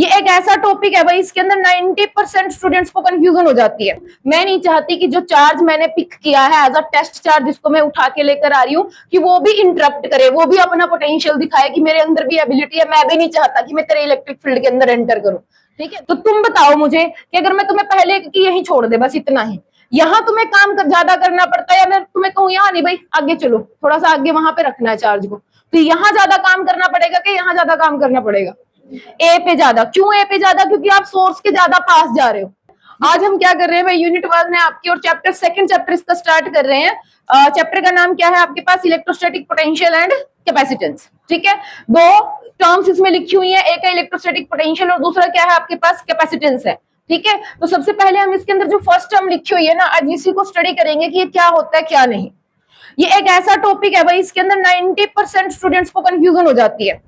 ये एक ऐसा टॉपिक है भाई, इसके अंदर 90% स्टूडेंट्स को कंफ्यूजन हो जाती है। मैं नहीं चाहती कि जो चार्ज मैंने पिक किया है एज अ टेस्ट चार्ज, जिसको मैं उठा के लेकर आ रही हूँ, कि वो भी इंटरप्ट करे, वो भी अपना पोटेंशियल दिखाए कि मेरे अंदर भी एबिलिटी है। मैं भी नहीं चाहता कि मैं तेरे इलेक्ट्रिक फील्ड के अंदर एंटर करूं। ठीक है, तो तुम बताओ मुझे कि अगर मैं तुम्हें पहले की यही छोड़ दे, बस इतना ही, यहाँ तुम्हें काम ज्यादा करना पड़ता है, या मैं तुम्हें कहूँ यहाँ नहीं भाई आगे चलो, थोड़ा सा आगे वहां पे रखना है चार्ज को, तो यहाँ ज्यादा काम करना पड़ेगा कि यहाँ ज्यादा काम करना पड़ेगा? ए पे ज्यादा। क्यों ए पे ज्यादा? क्योंकि आप सोर्स के ज्यादा पास जा रहे हो। आज हम क्या कर रहे हैं भाई, यूनिट 1 है आपकी और चैप्टर सेकंड चैप्टर इसका स्टार्ट कर रहे हैं। चैप्टर का नाम क्या है आपके पास? Electrostatic potential and capacitance. ठीक है, दो टर्म्स इसमें लिखी हुई है, एक है इलेक्ट्रोस्टैटिक पोटेंशियल और दूसरा क्या है आपके पास? कैपेसिटेंस है। ठीक है, तो सबसे पहले हम इसके अंदर जो फर्स्ट टर्म लिखी हुई है ना, आज इसी को स्टडी करेंगे कि ये क्या होता है क्या नहीं। ये एक ऐसा टॉपिक है भाई, इसके अंदर 90% स्टूडेंट्स को कंफ्यूजन हो जाती है।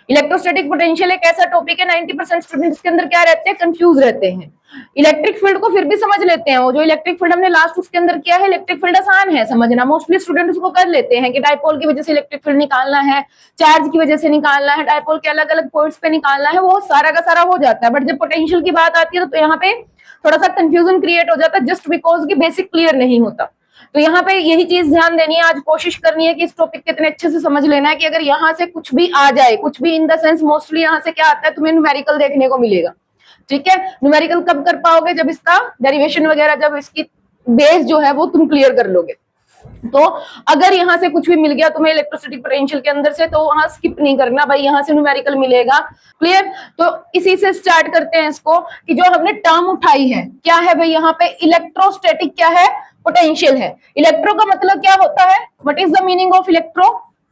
इलेक्ट्रोस्टैटिक पोटेंशियल एक ऐसा टॉपिक है, 90% स्टूडेंट्स के अंदर क्या रहते हैं? कंफ्यूज रहते हैं। इलेक्ट्रिक फील्ड को फिर भी समझ लेते हैं, वो जो इलेक्ट्रिक फील्ड हमने लास्ट उसके अंदर किया है, इलेक्ट्रिक फील्ड आसान है समझना, मोस्टली स्टूडेंट उसको कर लेते हैं कि डायपोल की वजह से इलेक्ट्रिक फील्ड निकालना है, चार्ज की वजह से निकालना है, डायपोल के अलग अलग पॉइंट्स पे निकालना है, वो सारा का सारा हो जाता है। बट जब पोटेंशियल की बात आती है तो यहाँ पे थोड़ा सा कंफ्यूजन क्रिएट हो जाता है, जस्ट बिकॉज की बेसिक क्लियर नहीं होता। तो यहाँ पे यही चीज ध्यान देनी है, आज कोशिश करनी है कि इस टॉपिक को इतने अच्छे से समझ लेना है कि अगर यहाँ से कुछ भी आ जाए, कुछ भी इन द सेंस मोस्टली यहाँ से क्या आता है, तुम्हें न्यूमेरिकल देखने को मिलेगा। ठीक है, न्यूमेरिकल कब कर पाओगे? जब इसका डेरिवेशन वगैरह, जब इसकी बेस जो है वो तुम क्लियर कर लोगे। तो अगर यहाँ से कुछ भी मिल गया तुम्हें इलेक्ट्रोस्टैटिक पोटेंशियल के अंदर से, तो वहां स्किप नहीं करना भाई, यहाँ से न्यूमेरिकल मिलेगा। क्लियर? तो इसी से स्टार्ट करते हैं इसको, कि जो हमने टर्म उठाई है क्या है भाई, यहाँ पे इलेक्ट्रोस्टैटिक क्या है? पोटेंशियल है। इलेक्ट्रो का मतलब क्या होता है? What is the meaning of electro?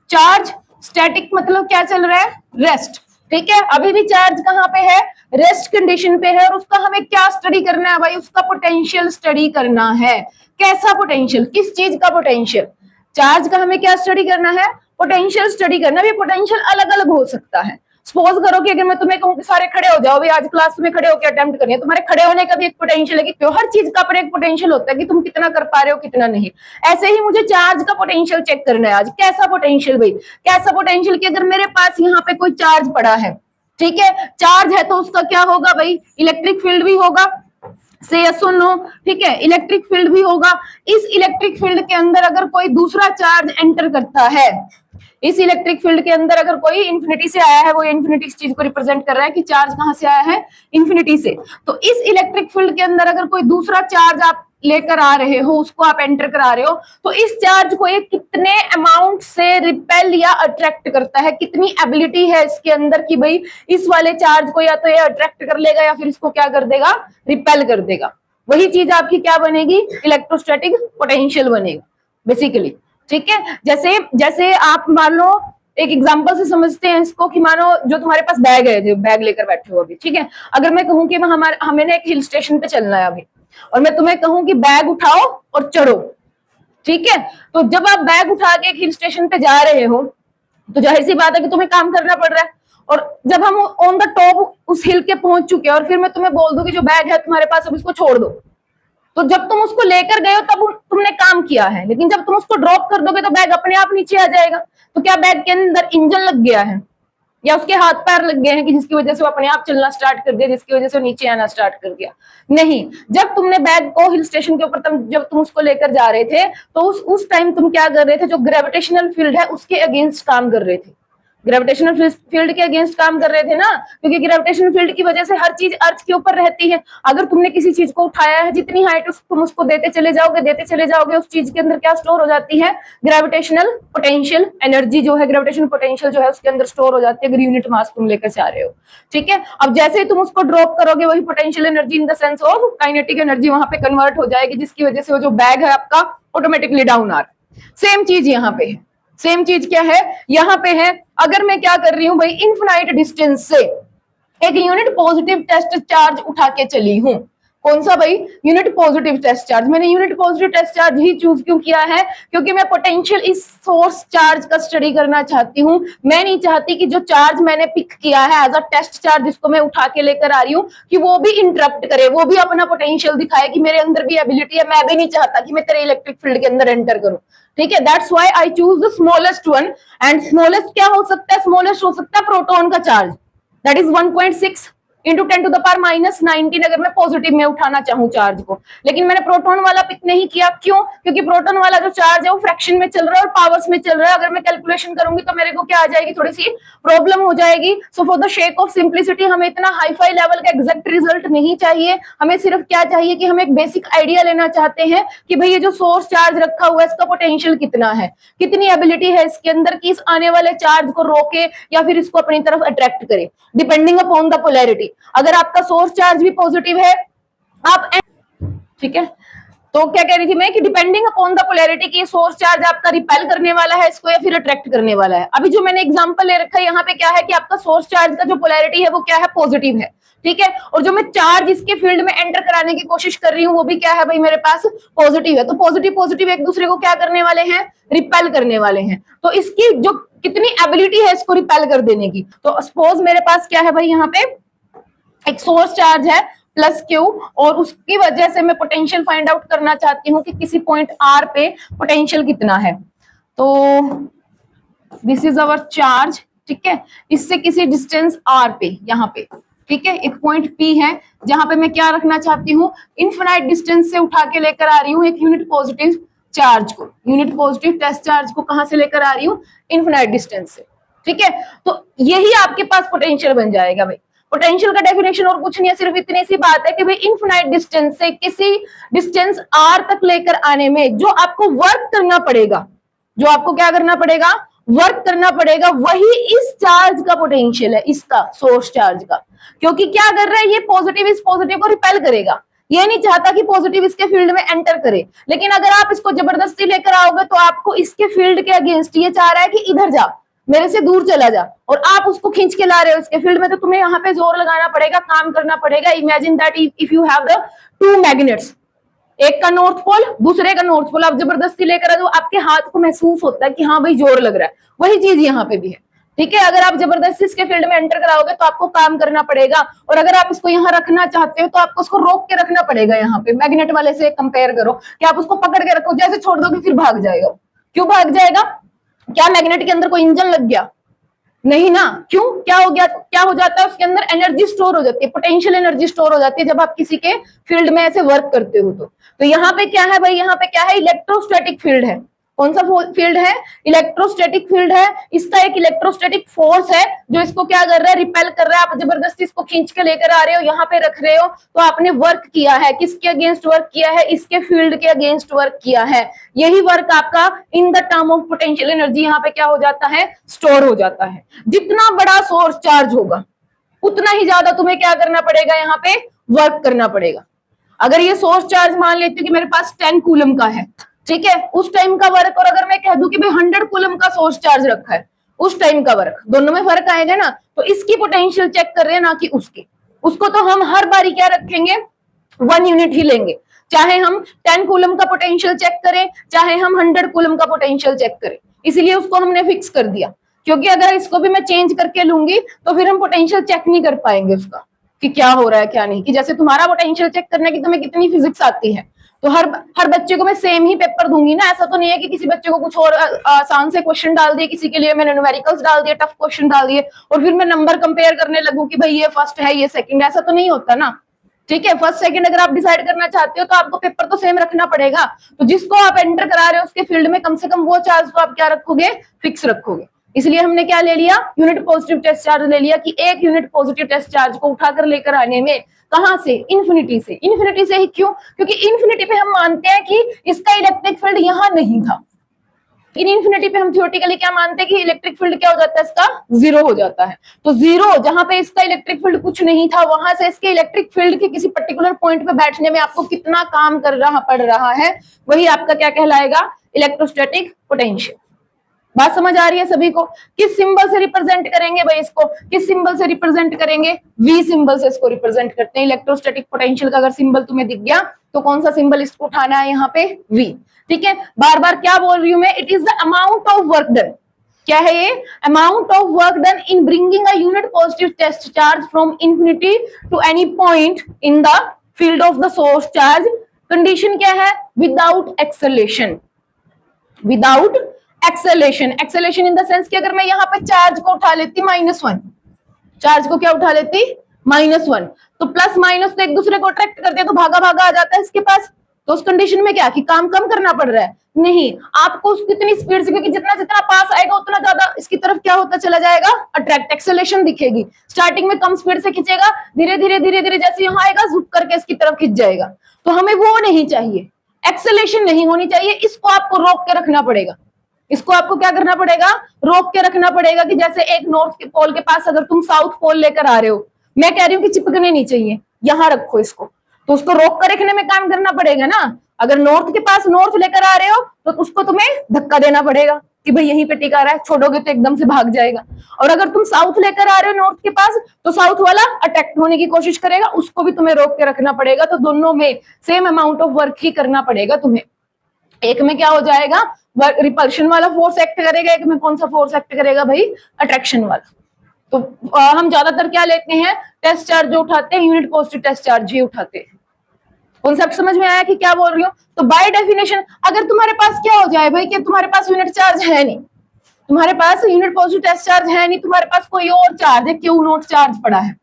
Charge. Static मतलब क्या चल रहा है? रेस्ट। ठीक है, अभी भी चार्ज कहाँ पे है? रेस्ट कंडीशन पे है, और उसका हमें क्या स्टडी करना है भाई? उसका पोटेंशियल स्टडी करना है। कैसा पोटेंशियल? किस चीज का पोटेंशियल? चार्ज का हमें क्या स्टडी करना है? पोटेंशियल स्टडी करना है। पोटेंशियल अलग अलग हो सकता है। सपोज करो कि अगर मैं तुम्हें कहूँ कि सारे खड़े हो जाओ भाई, आज क्लास में खड़े होकर अटेम्प्ट करनी है, तुम्हारे खड़े होने का भी एक पोटेंशियल है कि क्यों, हर चीज का अपना एक पोटेंशियल होता है कि तुम कितना कर पा रहे हो कितना नहीं। ऐसे ही मुझे चार्ज का पोटेंशियल चेक करना है आज। कैसा पोटेंशियल भाई? कैसा पोटेंशियल कि अगर मेरे पास यहाँ पे कोई चार्ज पड़ा है, ठीक है, चार्ज है तो उसका क्या होगा भाई? इलेक्ट्रिक फील्ड भी होगा। से यस और नो। ठीक है, इलेक्ट्रिक फील्ड भी होगा। इस इलेक्ट्रिक फील्ड के अंदर अगर कोई दूसरा चार्ज एंटर करता है, इस इलेक्ट्रिक फील्ड के अंदर अगर कोई इंफिनिटी से आया है, वो इंफिनिटी इस चीज को रिप्रेजेंट कर रहा है कि चार्ज कहां से आया है? इंफिनिटी से। तो इस इलेक्ट्रिक फील्ड के अंदर अगर कोई दूसरा चार्ज आप लेकर आ रहे हो, उसको आप एंटर करा रहे हो, तो इस चार्ज को ये कितने अमाउंट से रिपेल या अट्रैक्ट करता है, कितनी एबिलिटी है इसके अंदर कि भाई इस वाले चार्ज को या तो ये अट्रैक्ट कर लेगा या फिर इसको क्या कर देगा? रिपेल कर देगा। वही चीज आपकी क्या बनेगी? इलेक्ट्रोस्टैटिक पोटेंशियल बनेगा बेसिकली। ठीक है, जैसे जैसे आप मान लो, एक एग्जांपल से समझते हैं इसको, कि मानो जो तुम्हारे पास बैग है, जो बैग लेकर बैठे हो अभी, ठीक है, अगर मैं कहूँ कि हमें ना एक हिल स्टेशन पे चलना है अभी, और मैं तुम्हें कहूँ कि बैग उठाओ और चढ़ो, ठीक है, तो जब आप बैग उठा के एक हिल स्टेशन पे जा रहे हो, तो जाहिर सी बात है कि तुम्हें काम करना पड़ रहा है। और जब हम ऑन द टॉप उस हिल के पहुंच चुके हैं, और फिर मैं तुम्हें बोल दूं कि जो बैग है तुम्हारे पास, अब इसको छोड़ दो, तो जब तुम उसको लेकर गए हो तब तुमने काम किया है, लेकिन जब तुम उसको ड्रॉप कर दोगे तो बैग अपने आप नीचे आ जाएगा। तो क्या बैग के अंदर इंजन लग गया है, या उसके हाथ पैर लग गए हैं कि जिसकी वजह से वो अपने आप चलना स्टार्ट कर दिया, जिसकी वजह से वो नीचे आना स्टार्ट कर दिया? नहीं। जब तुमने बैग को हिल स्टेशन के ऊपर जब तुम उसको लेकर जा रहे थे, तो उस टाइम तुम क्या कर रहे थे? जो ग्रेविटेशनल फील्ड है उसके अगेंस्ट काम कर रहे थे। ग्रेविटेशनल फील्ड के अगेंस्ट काम कर रहे थे ना, क्योंकि ग्रेविटेशनल फील्ड की वजह से हर चीज अर्थ के ऊपर रहती है। अगर तुमने किसी चीज को उठाया है, जितनी हाइट तुम उसको देते चले जाओगे, उस चीज के अंदर क्या स्टोर हो जाती है? ग्रेविटेशनल पोटेंशियल एनर्जी जो है, ग्रेविटेशनल पोटेंशियल जो है उसके अंदर स्टोर हो जाती है, अगर यूनिट मास तुम लेकर जा रहे हो। ठीक है, अब जैसे ही तुम उसको ड्रॉप करोगे, वही potential energy in the sense of kinetic energy वहां पे कन्वर्ट हो जाएगी, जिसकी वजह से वो जो बैग है आपका ऑटोमेटिकली डाउन आ रहा है। सेम चीज यहाँ पे है। सेम चीज क्या है यहाँ पे है? अगर मैं क्या कर रही हूं भाई, इनफिनाइट डिस्टेंस से एक यूनिट पॉजिटिव टेस्ट चार्ज उठा के चली हूं। कौन सा भाई? Unit positive test charge. मैंने यूनिट पॉजिटिव टेस्ट चार्ज ही चूज क्यों किया है? क्योंकि मैं पोटेंशियल इस सोर्स चार्ज का स्टडी करना चाहती हूँ। मैं नहीं चाहती कि जो चार्ज मैंने पिक किया है एज अ टेस्ट चार्ज, जिसको मैं उठा के लेकर आ रही हूँ, कि वो भी इंटरप्ट करे, वो भी अपना पोटेंशियल दिखाए कि मेरे अंदर भी एबिलिटी है। मैं भी नहीं चाहता कि मैं तेरे इलेक्ट्रिक फील्ड के अंदर एंटर करूं। ठीक है, that's why I choose the smallest one. And smallest क्या हो सकता है? स्मॉलेस्ट हो सकता है प्रोटॉन का चार्ज, दैट इज 1.6 इंटू 10⁻19 अगर मैं पॉजिटिव में उठाना चाहूँ चार्ज को। लेकिन मैंने प्रोटॉन वाला पिक नहीं किया, क्यों? क्योंकि प्रोटॉन वाला जो चार्ज है वो फ्रैक्शन में चल रहा है और पावर्स में चल रहा है। अगर मैं कैलकुलेशन करूंगी तो मेरे को क्या आ जाएगी, थोड़ी सी प्रॉब्लम हो जाएगी। So for the shake of simplicity हमें इतना हाई फाई लेवल का एग्जैक्ट रिजल्ट नहीं चाहिए, हमें सिर्फ क्या चाहिए कि हम एक बेसिक आइडिया लेना चाहते हैं कि भाई ये जो सोर्स चार्ज रखा हुआ है इसका पोटेंशियल कितना है, कितनी एबिलिटी है इसके अंदर कि इस आने वाले चार्ज को रोके या फिर इसको अपनी तरफ अट्रैक्ट करे, डिपेंडिंग अपॉन द पोलैरिटी। अगर आपका सोर्स चार्ज भी पॉजिटिव है आप, ठीक है, तो क्या कह रही थी मैं कि डिपेंडिंग अपॉन द पोलैरिटी की सोर्स चार्ज आपका रिपेल करने वाला है इसको या फिर अट्रैक्ट करने वाला है। अभी जो मैंने एग्जांपल ले रखा है यहाँ पे क्या है कि आपका सोर्स चार्ज का जो पोलैरिटी है वो क्या है, पॉजिटिव है, ठीक है, और जो मैं चार्ज इसके फील्ड में एंटर कराने की कोशिश कर रही हूँ वो भी क्या है भाई मेरे पास पॉजिटिव है। तो पॉजिटिव पॉजिटिव एक दूसरे को क्या करने वाले हैं, रिपेल करने वाले हैं। तो इसकी जो कितनी एबिलिटी है इसको रिपेल कर देने की, तो सपोज मेरे पास क्या है भाई यहाँ पे एक सोर्स चार्ज है प्लस क्यू और उसकी वजह से मैं पोटेंशियल फाइंड आउट करना चाहती हूँ कि किसी पॉइंट आर पे पोटेंशियल कितना है। तो दिस इज अवर चार्ज, ठीक है, इससे किसी डिस्टेंस आर पे यहाँ पे, ठीक है, एक पॉइंट पी है जहां पे मैं क्या रखना चाहती हूँ, इनफिनाइट डिस्टेंस से उठा के लेकर आ रही हूँ एक यूनिट पॉजिटिव चार्ज को, यूनिट पॉजिटिव टेस्ट चार्ज को कहां से लेकर आ रही हूँ, इनफिनाइट डिस्टेंस से, ठीक है। तो यही आपके पास पोटेंशियल बन जाएगा भाई। पोटेंशियल का डेफिनेशन और कुछ नहीं है, सिर्फ इतनी सी बात है कि भाई इनफिनाइट डिस्टेंस से किसी डिस्टेंस आर तक लेकर आने में जो आपको वर्क करना पड़ेगा, जो आपको क्या करना पड़ेगा, वर्क करना पड़ेगा, वही इस चार्ज का पोटेंशियल है, इसका सोर्स चार्ज का। क्योंकि क्या कर रहा है ये, पॉजिटिव इस पॉजिटिव को रिपेल करेगा, ये नहीं चाहता कि पॉजिटिव इसके फील्ड में एंटर करे। लेकिन अगर आप इसको जबरदस्ती लेकर आओगे तो आपको इसके फील्ड के अगेंस्ट ये चाह रहा है कि इधर जा, मेरे से दूर चला जा, और आप उसको खींच के ला रहे हो इसके फील्ड में, तो तुम्हें यहाँ पे जोर लगाना पड़ेगा, काम करना पड़ेगा। Imagine that if you have the two magnets, एक का नॉर्थ पोल दूसरे का नॉर्थ पोल, आप जबरदस्ती लेकर आ, तो आपके हाथ को महसूस होता है कि हाँ भाई जोर लग रहा है। वही चीज यहाँ पे भी है, ठीक है। अगर आप जबरदस्ती इसके फील्ड में एंटर कराओगे तो आपको काम करना पड़ेगा, और अगर आप इसको यहाँ रखना चाहते हो तो आपको उसको रोक के रखना पड़ेगा। यहाँ पे मैग्नेट वाले से कंपेयर करो कि आप उसको पकड़ के रखो, जैसे छोड़ दोगे फिर भाग जाएगा। क्यों भाग जाएगा? क्या मैग्नेट के अंदर कोई इंजन लग गया? नहीं ना। क्यों? क्या हो गया, क्या हो जाता है उसके अंदर, एनर्जी स्टोर हो जाती है, पोटेंशियल एनर्जी स्टोर हो जाती है जब आप किसी के फील्ड में ऐसे वर्क करते हो। तो यहाँ पे क्या है भाई, यहाँ पे क्या है, इलेक्ट्रोस्टैटिक फील्ड है। कौन सा फील्ड है? इलेक्ट्रोस्टैटिक फील्ड है। इसका एक इलेक्ट्रोस्टैटिक फोर्स है जो इसको क्या कर रहा है, रिपेल कर रहा है। आप जबरदस्ती इसको खींच के लेकर आ रहे हो, यहाँ पे रख रहे हो, तो आपने वर्क किया है, किसके अगेंस्ट वर्क किया है, इसके फील्ड के अगेंस्ट वर्क किया है। यही वर्क आपका in the term of potential energy यहाँ पे क्या हो जाता है, स्टोर हो जाता है। जितना बड़ा सोर्स चार्ज होगा उतना ही ज्यादा तुम्हें क्या करना पड़ेगा, यहाँ पे वर्क करना पड़ेगा। अगर ये सोर्स चार्ज मान लेती हूँ कि मेरे पास 10 कूलम का है, ठीक है, उस टाइम का वर्क, और अगर मैं कह दूं कि भाई 100 कूलम का सोर्स चार्ज रखा है, उस टाइम का वर्क, दोनों में फर्क आएगा ना। तो इसकी पोटेंशियल चेक कर रहे हैं, ना कि उसकी। उसको तो हम हर बारी क्या रखेंगे, 1 यूनिट ही लेंगे, चाहे हम 10 कूलम का पोटेंशियल चेक करें, चाहे हम 100 कूलम का पोटेंशियल चेक करें। इसलिए उसको हमने फिक्स कर दिया, क्योंकि अगर इसको भी मैं चेंज करके लूंगी तो फिर हम पोटेंशियल चेक नहीं कर पाएंगे उसका कि क्या हो रहा है क्या नहीं। कि जैसे तुम्हारा पोटेंशियल चेक करने की तुम्हें कितनी फिजिक्स आती है, तो हर बच्चे को मैं सेम ही पेपर दूंगी ना। ऐसा तो नहीं है कि किसी बच्चे को कुछ और आसान से क्वेश्चन डाल दिए, किसी के लिए मैंने न्यूमेरिकल्स डाल दिए, टफ क्वेश्चन डाल दिए, और फिर मैं नंबर कंपेयर करने लगूं कि भाई ये फर्स्ट है ये सेकंड, ऐसा तो नहीं होता ना। ठीक है, फर्स्ट सेकंड अगर आप डिसाइड करना चाहते हो तो आपको पेपर तो सेम रखना पड़ेगा। तो जिसको आप एंटर करा रहे हो उसके फील्ड में कम से कम वो चार्ज तो आप क्या रखोगे, फिक्स रखोगे। इसलिए हमने क्या ले लिया, यूनिट पॉजिटिव टेस्ट चार्ज ले लिया, कि एक यूनिट पॉजिटिव टेस्ट चार्ज को उठाकर लेकर आने में कहां से, इन्फिनिटी से। इन्फिनिटी से ही क्यों? क्योंकि इन्फिनिटी पे हम मानते हैं कि इसका इलेक्ट्रिक फील्ड यहां नहीं था। इन इन्फिनिटी पे हम थियोरेटिकली क्या मानते हैं कि इलेक्ट्रिक फील्ड क्या हो जाता है, इसका जीरो हो जाता है। तो जीरो जहां पे इसका इलेक्ट्रिक फील्ड कुछ नहीं था, वहां से इसके इलेक्ट्रिक फील्ड के किसी पर्टिकुलर पॉइंट पे बैठने में आपको कितना काम कर रहा पड़ रहा है, वही आपका क्या कहलाएगा, इलेक्ट्रोस्टैटिक पोटेंशियल। बात समझ आ रही है सभी को? किस सिंबल से रिप्रेजेंट करेंगे भाई इसको, किस सिंबल से रिप्रेजेंट करेंगे, वी सिंबल से इसको रिप्रेजेंट करते हैं। इलेक्ट्रोस्टैटिक पोटेंशियल का अगर सिंबल तुम्हें दिख गया तो कौन सा सिंबल इसको उठाना है, यहाँ पे वी। ठीक है, बार बार क्या बोल रही हूं मैं, it is the amount of work done. क्या है ये, amount of work done in bringing a unit positive test charge from infinity to any point in the field of the source charge. Condition क्या है, without acceleration, without acceleration. Acceleration in the sense कि अगर मैं यहाँ पे charge को उठा लेती -1, चार्ज को क्या उठा लेती -1, तो प्लस माइनस तो एक दूसरे को अट्रैक्ट करते हैं, तो भागा भागा आ जाता है इसके पास। तो उस कंडीशन में क्या कि काम कम करना पड़ रहा है? नहीं, आपको उसकी इतनी स्पीड से, क्योंकि जितना जितना पास आएगा उतना ज्यादा इसकी तरफ क्या होता चला जाएगा, अट्रैक्ट, एक्सेलेरेशन दिखेगी। स्टार्टिंग में कम स्पीड से खींचेगा, धीरे धीरे धीरे धीरे जैसे यहाँ आएगा झुक करके इसकी तरफ खींच जाएगा। तो हमें वो नहीं चाहिए, एक्सेलेरेशन नहीं होनी चाहिए, इसको आपको रोक के रखना पड़ेगा। इसको आपको क्या करना पड़ेगा, रोक के रखना पड़ेगा। कि जैसे एक नॉर्थ के पोल के पास अगर तुम साउथ पोल लेकर आ रहे हो, मैं कह रही हूँ कि चिपकने नहीं चाहिए, यहां रखो इसको, तो उसको रोक कर रखने में काम करना पड़ेगा ना। अगर नॉर्थ के पास नॉर्थ लेकर आ रहे हो तो उसको तुम्हें धक्का देना पड़ेगा कि भाई यहीं पे टिका रहा है, छोड़ोगे तो एकदम से भाग जाएगा। और अगर तुम साउथ लेकर आ रहे हो नॉर्थ के पास, तो साउथ वाला अटैक होने की कोशिश करेगा, उसको भी तुम्हें रोक के रखना पड़ेगा। तो दोनों में सेम अमाउंट ऑफ वर्क ही करना पड़ेगा तुम्हें। एक में क्या हो जाएगा, रिपल्शन वाला फोर्स एक्ट करेगा, एक में कौन सा फोर्स एक्ट करेगा भाई, अट्रैक्शन वाला। तो हम ज्यादातर क्या लेते हैं, टेस्ट चार्ज जो उठाते हैं यूनिट पॉजिटिव टेस्ट चार्ज ही उठाते हैं। कॉन्सेप्ट समझ में आया कि क्या बोल रही हूँ? तो बाय डेफिनेशन अगर तुम्हारे पास क्या हो जाए भाई कि तुम्हारे पास यूनिट चार्ज है नहीं, तुम्हारे पास यूनिट पॉजिटिव टेस्ट चार्ज है नहीं, तुम्हारे पास कोई और चार्ज है, क्यू नोट चार्ज पड़ा है।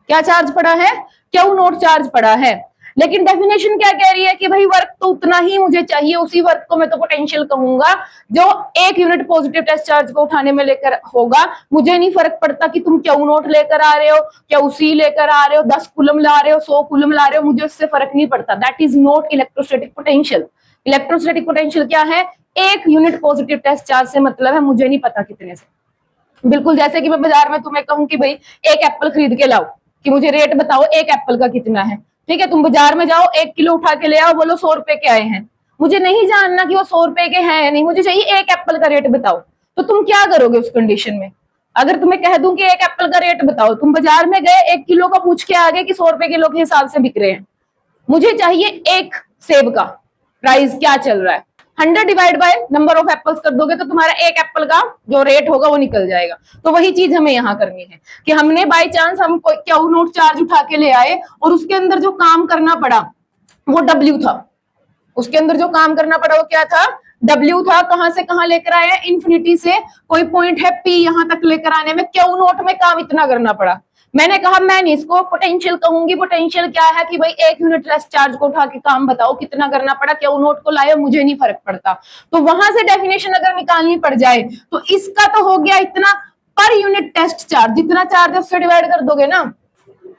क्या चार्ज पड़ा है, क्यू नोट चार्ज पड़ा है। लेकिन डेफिनेशन क्या कह रही है कि भाई वर्क तो उतना ही मुझे चाहिए, उसी वर्क को मैं तो पोटेंशियल कहूंगा जो एक यूनिट पॉजिटिव टेस्ट चार्ज को उठाने में लेकर होगा। मुझे नहीं फर्क पड़ता कि तुम क्यू नोट लेकर आ रहे हो, क्या उसी लेकर आ रहे हो, 10 कूलम ला रहे हो, 100 कूलम ला रहे हो, मुझे उससे फर्क नहीं पड़ता। That is not electrostatic potential. Electrostatic potential क्या है, एक यूनिट पॉजिटिव टेस्ट चार्ज से मतलब है, मुझे नहीं पता कितने से। बिल्कुल जैसे कि मैं बाजार में तुम्हें कहूं कि भाई एक एप्पल खरीद के लाओ, कि मुझे रेट बताओ एक एप्पल का कितना है, ठीक है। तुम बाजार में जाओ, 1 किलो उठा के ले आओ, बोलो 100 रुपए के आए हैं, मुझे नहीं जानना कि वो 100 रुपए के हैं या नहीं, मुझे चाहिए एक एप्पल का रेट बताओ। तो तुम क्या करोगे उस कंडीशन में? अगर तुम्हें कह दूं कि एक एप्पल का रेट बताओ, तुम बाजार में गए 1 किलो का पूछ के आ गए कि 100 रुपए किलो के हिसाब से बिक रहे हैं, मुझे चाहिए एक सेब का प्राइस क्या चल रहा है। 100 divide by number of apples कर दोगे तो तुम्हारा एक एप्पल का जो रेट होगा वो निकल जाएगा। तो वही चीज हमें यहाँ करनी है कि हमने बाय चांस हम कोई क्यू नोट चार्ज उठा के ले आए और उसके अंदर जो काम करना पड़ा वो W था। उसके अंदर जो काम करना पड़ा वो क्या था, W था। कहां से कहां लेकर आए, इन्फिनिटी से कोई पॉइंट है P, यहां तक लेकर आने में क्यू नोट में काम इतना करना पड़ा। मैंने कहा मैं नहीं इसको पोटेंशियल कहूंगी। पोटेंशियल क्या है कि भाई एक यूनिट रेस्ट चार्ज को उठा के काम बताओ कितना करना पड़ा, क्यू नोट को लाए, मुझे नहीं फर्क पड़ता। तो वहां से डेफिनेशन अगर निकालनी पड़ जाए तो इसका तो हो गया इतना पर यूनिट टेस्ट चार्ज, जितना चार्ज है उससे डिवाइड कर दोगे ना,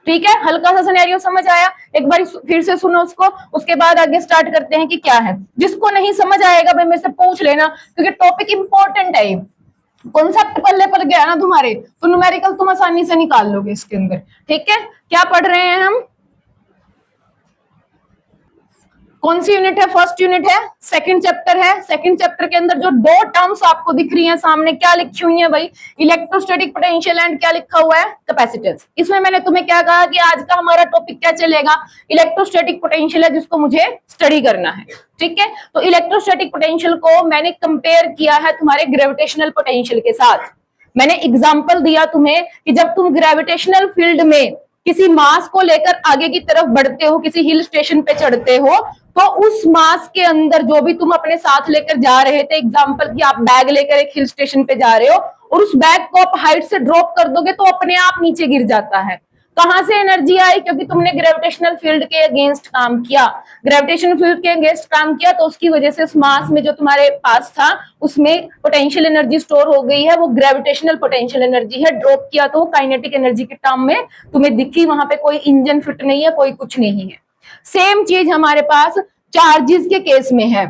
ठीक है। हल्का सा सिनेरियो समझ आया, एक बार फिर से सुनो उसको, उसके बाद आगे स्टार्ट करते हैं कि क्या है। जिसको नहीं समझ आएगा भाई मेरे से पूछ लेना, क्योंकि टॉपिक इंपॉर्टेंट है। कॉन्सेप्ट पल्ले पर गया ना तुम्हारे तो न्यूमेरिकल तुम आसानी से निकाल लोगे इसके अंदर, ठीक है। क्या पढ़ रहे हैं हम, कौन सी यूनिट है, फर्स्ट यूनिट है, सेकंड चैप्टर है। सेकंड चैप्टर के अंदर जो दो टर्म्स आपको दिख रही हैं सामने, क्या लिखी हुई है भाई, इलेक्ट्रोस्टैटिक पोटेंशियल एंड क्या लिखा हुआ है, कैपेसिटेंस। इसमें मैंने तुम्हें क्या कहा कि आज का हमारा टॉपिक क्या चलेगा, इलेक्ट्रोस्टैटिक पोटेंशियल है जिसको मुझे स्टडी करना है, ठीक है। तो इलेक्ट्रोस्टैटिक पोटेंशियल को मैंने कंपेयर किया है तुम्हारे ग्रेविटेशनल पोटेंशियल के साथ। मैंने एग्जाम्पल दिया तुम्हें कि जब तुम ग्रेविटेशनल फील्ड में किसी मास को लेकर आगे की तरफ बढ़ते हो, किसी हिल स्टेशन पे चढ़ते हो, तो उस मास के अंदर जो भी तुम अपने साथ लेकर जा रहे थे, एग्जाम्पल कि आप बैग लेकर एक हिल स्टेशन पे जा रहे हो और उस बैग को आप हाइट से ड्रॉप कर दोगे तो अपने आप नीचे गिर जाता है। कहां से एनर्जी आई, क्योंकि तुमने ग्रेविटेशनल फील्ड के अगेंस्ट काम किया। ग्रेविटेशनल फील्ड के अगेंस्ट काम किया तो उसकी वजह से उस मास में जो तुम्हारे पास था उसमें पोटेंशियल एनर्जी स्टोर हो गई है, वो ग्रेविटेशनल पोटेंशियल एनर्जी है। ड्रॉप किया तो काइनेटिक एनर्जी के टर्म में तुम्हें दिखी, वहां पे कोई इंजन फिट नहीं है, कोई कुछ नहीं है। सेम चीज हमारे पास चार्जेस के केस में है।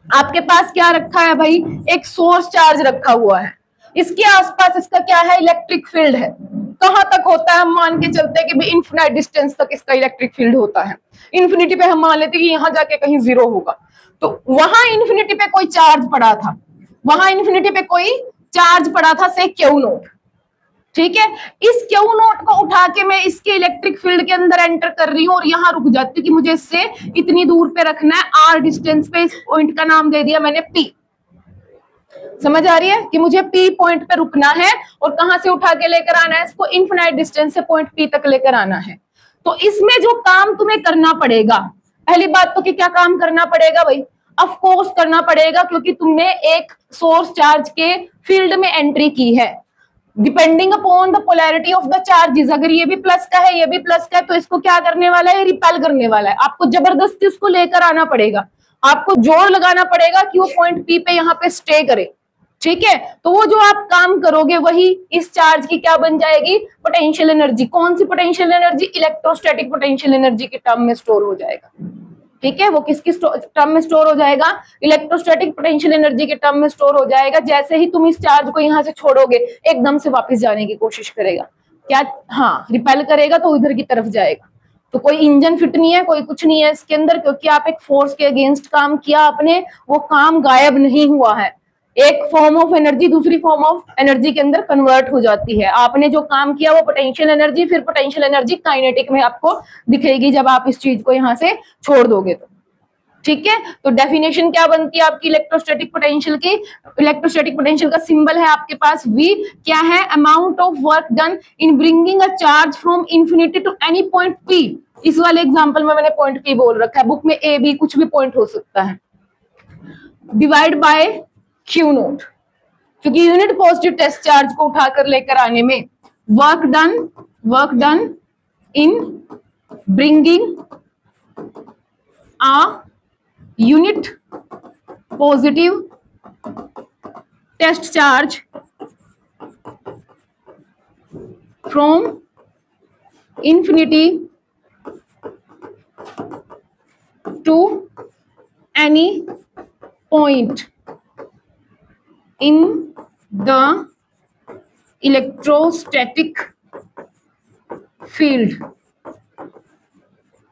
आपके पास क्या रखा है भाई, एक सोर्स चार्ज रखा हुआ है, इसके आसपास इसका क्या है, इलेक्ट्रिक फील्ड है। कहां तक होता है, हम मान के चलते हैं कि भाई इन्फिनाइट डिस्टेंस तक इसका इलेक्ट्रिक फील्ड होता है। इन्फिनिटी पे हम मान लेते हैं कि यहां जाके कहीं जीरो होगा, तो वहां इन्फिनिटी पे कोई चार्ज पड़ा था, वहां इन्फिनिटी पे कोई चार्ज पड़ा था, से क्यू नोट, ठीक है। इस क्यू नोट को उठा के मैं इसके इलेक्ट्रिक फील्ड के अंदर एंटर कर रही हूँ और यहाँ रुक जाती हूँ कि मुझे इससे इतनी दूर पे रखना है, आर डिस्टेंस पे। इस पॉइंट का नाम दे दिया मैंने पी। समझ आ रही है कि मुझे पी पॉइंट पे रुकना है और कहां से उठा के लेकर आना है इसको, इनफिनाइट डिस्टेंस से पॉइंट पी तक लेकर आना है। तो इसमें जो काम तुम्हें करना पड़ेगा, पहली बात तो कि क्या काम करना पड़ेगा भाई, ऑफ कोर्स करना पड़ेगा, क्योंकि तुमने एक सोर्स चार्ज के फील्ड में एंट्री की है। Depending upon the polarity of the charges, अगर ये भी प्लस का है ये भी प्लस का है तो इसको क्या करने वाला है, रिपेल करने वाला है। आपको जबरदस्ती उसको लेकर आना पड़ेगा, आपको जोर लगाना पड़ेगा कि वो पॉइंट पी पे यहाँ पे स्टे करे। ठीक है, तो वो जो आप काम करोगे वही इस चार्ज की क्या बन जाएगी, पोटेंशियल एनर्जी। कौन सी potential energy, electrostatic potential energy के टर्म में स्टोर हो जाएगा। ठीक है, वो किसकी टर्म में स्टोर हो जाएगा, इलेक्ट्रोस्टैटिक पोटेंशियल एनर्जी के टर्म में स्टोर हो जाएगा। जैसे ही तुम इस चार्ज को यहाँ से छोड़ोगे एकदम से वापस जाने की कोशिश करेगा, क्या, हाँ, रिपेल करेगा तो इधर की तरफ जाएगा। तो कोई इंजन फिट नहीं है, कोई कुछ नहीं है इसके अंदर, क्योंकि आप एक फोर्स के अगेंस्ट काम किया आपने, वो काम गायब नहीं हुआ है। एक फॉर्म ऑफ एनर्जी दूसरी फॉर्म ऑफ एनर्जी के अंदर कन्वर्ट हो जाती है। आपने जो काम किया वो पोटेंशियल एनर्जी, फिर पोटेंशियल एनर्जी काइनेटिक में आपको दिखेगी जब आप इस चीज को यहाँ से छोड़ दोगे तो। ठीक है, तो डेफिनेशन क्या बनती है आपकी इलेक्ट्रोस्टैटिक पोटेंशियल की, इलेक्ट्रोस्टैटिक पोटेंशियल का सिंबल है आपके पास V, क्या है, amount of work done in bringing a charge from infinity to any point P। इस वाले एग्जांपल में मैंने पॉइंट P बोल रखा है, बुक में A B कुछ भी पॉइंट हो सकता है, डिवाइड बाय Q नोट, क्योंकि यूनिट पॉजिटिव टेस्ट चार्ज को उठाकर लेकर आने में work done in bringing a unit positive test charge from infinity to any point in the electrostatic field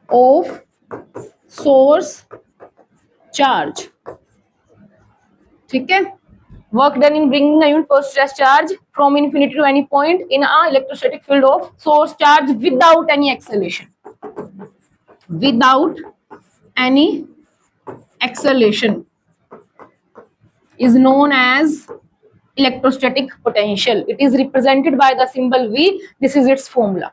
of source charge। ठीक है, work done in bringing a unit first stress charge from infinity to any point in a electrostatic field of source charge without any acceleration, without any acceleration is known as electrostatic potential. It is represented by the symbol V. This is its formula.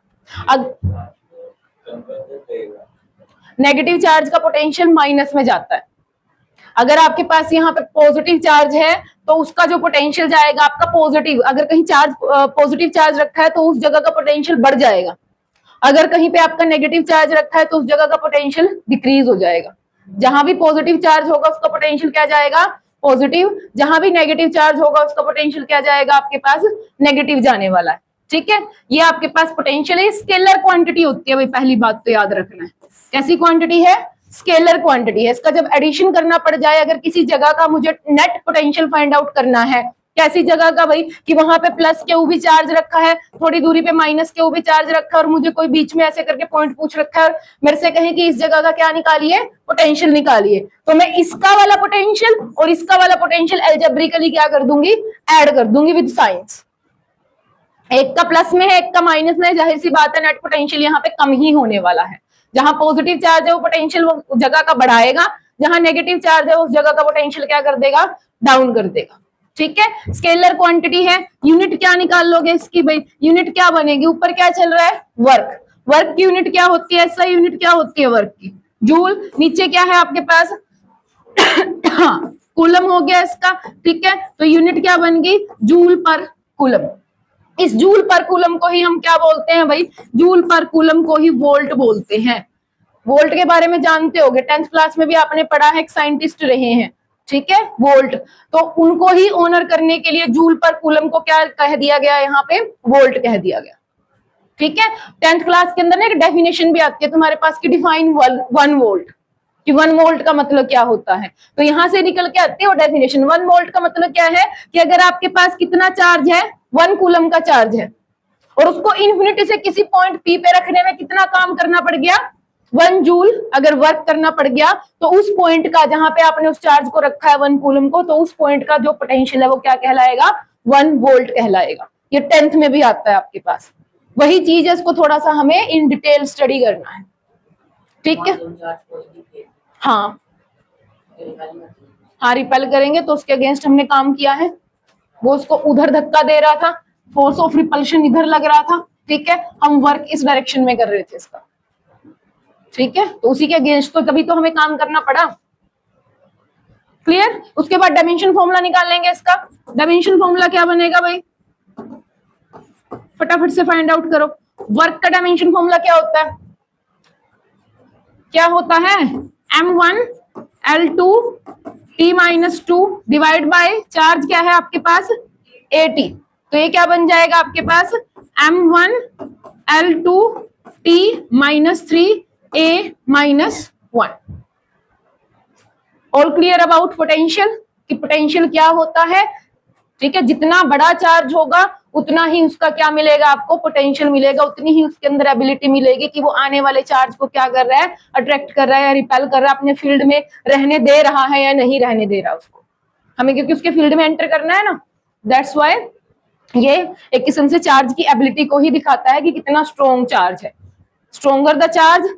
Negative charge का potential minus में जाता है। अगर आपके पास यहाँ पे positive charge है तो उसका जो पोटेंशियल जाएगा आपका पॉजिटिव, अगर कहीं चार्ज पॉजिटिव चार्ज रखा है तो उस जगह का पोटेंशियल बढ़ जाएगा, अगर कहीं पे आपका नेगेटिव चार्ज रखा है तो उस जगह का पोटेंशियल डिक्रीज हो जाएगा। जहां भी पॉजिटिव चार्ज होगा उसका पोटेंशियल क्या जाएगा, पॉजिटिव, जहां भी नेगेटिव चार्ज होगा उसका पोटेंशियल क्या जाएगा आपके पास, नेगेटिव जाने वाला है। ठीक है, ये आपके पास पोटेंशियल है, स्केलर क्वांटिटी होती है भाई, पहली बात तो याद रखना है। कैसी क्वांटिटी है, स्केलर क्वांटिटी है। इसका जब एडिशन करना पड़ जाए, अगर किसी जगह का मुझे नेट पोटेंशियल फाइंड आउट करना है, कैसी जगह का भाई, कि वहां पे प्लस क्यू भी चार्ज रखा है, थोड़ी दूरी पे माइनस क्यू भी चार्ज रखा है, और मुझे कोई बीच में ऐसे करके पॉइंट पूछ रखा है और मेरे से कहे कि इस जगह का क्या निकालिए, पोटेंशियल निकालिए, तो मैं इसका वाला पोटेंशियल और इसका वाला पोटेंशियल एल्जेब्रिकली क्या कर दूंगी, ऐड कर दूंगी विद साइंस। एक का प्लस में है एक का माइनस में है, जाहिर सी बात है नेट पोटेंशियल यहाँ पे कम ही होने वाला है। जहां पॉजिटिव चार्ज है वो पोटेंशियल वो जगह का बढ़ाएगा, जहां नेगेटिव चार्ज है उस जगह का पोटेंशियल क्या कर देगा, डाउन कर देगा। ठीक है, स्केलर क्वांटिटी है। यूनिट क्या निकाल लोगे इसकी भाई, यूनिट क्या बनेगी, ऊपर क्या चल रहा है, वर्क, वर्क की यूनिट क्या होती है, ऐसा यूनिट क्या होती है वर्क की, जूल। नीचे क्या है आपके पास हाँ, कूलम हो गया इसका। ठीक है, तो यूनिट क्या बन गई, जूल पर कूलम। इस जूल पर कूलम को ही हम क्या बोलते हैं भाई, जूल पर कूलम को ही वोल्ट बोलते हैं। वोल्ट के बारे में जानते होगे, 10th क्लास में भी आपने पढ़ा है, एक साइंटिस्ट रहे हैं। ठीक है, वोल्ट, तो उनको ही ऑनर करने के लिए जूल पर कूलम को क्या कह दिया गया, यहाँ पे वोल्ट कह दिया गया। ठीक है, 10th क्लास के अंदर ना एक डेफिनेशन भी आती है तुम्हारे पास की, डिफाइन 1 वोल्ट, कि 1 वोल्ट का मतलब क्या होता है, तो यहां से निकल के आती है वो डेफिनेशन। 1 वोल्ट का मतलब क्या है कि अगर आपके पास कितना चार्ज है, 1 कूलम का चार्ज है, और उसको इन्फिनिटी से किसी पॉइंट पी पे रखने में कितना काम करना पड़ गया, 1 जूल अगर वर्क करना पड़ गया, तो उस पॉइंट का, जहां पे आपने उस चार्ज को रखा है 1 कूलम को, तो उस पॉइंट का जो पोटेंशियल है वो क्या कहलाएगा, 1 वोल्ट कहलाएगा। ये 10th में भी आता है आपके पास, वही चीज है, इसको थोड़ा सा हमें इन डिटेल स्टडी करना है। ठीक है, हाँ हाँ, रिपेल करेंगे तो उसके अगेंस्ट हमने काम किया है, वो उसको उधर धक्का दे रहा था, फोर्स ऑफ रिपल्शन इधर लग रहा था। ठीक है, हम वर्क इस डायरेक्शन में कर रहे थे इसका। ठीक है, तो उसी के अगेंस्ट तो तभी तो हमें काम करना पड़ा। क्लियर, उसके बाद डायमेंशन फॉर्मूला निकाल लेंगे इसका। डायमेंशन फॉर्मूला क्या बनेगा भाई, फटाफट से फाइंड आउट करो। वर्क का डायमेंशन फॉर्मूला क्या होता है? क्या होता है? m1 L2 T-2 divide by charge क्या है आपके पास? AT। तो ये क्या बन जाएगा आपके पास? m1 L2 T-3 A-1। All clear about potential कि पोटेंशियल क्या होता है? ठीक है, जितना बड़ा चार्ज होगा उतना ही उसका क्या मिलेगा आपको? पोटेंशियल मिलेगा, उतनी ही उसके अंदर एबिलिटी मिलेगी कि वो आने वाले चार्ज को क्या कर रहा है? अट्रैक्ट कर रहा है या रिपेल कर रहा है, अपने फील्ड में रहने दे रहा है या नहीं रहने दे रहा उसको। हमें क्योंकि उसके फील्ड में एंटर करना है ना, दैट्स वाई ये एक किस्म से चार्ज की एबिलिटी को ही दिखाता है कि कितना स्ट्रॉन्ग चार्ज है। Stronger the charge,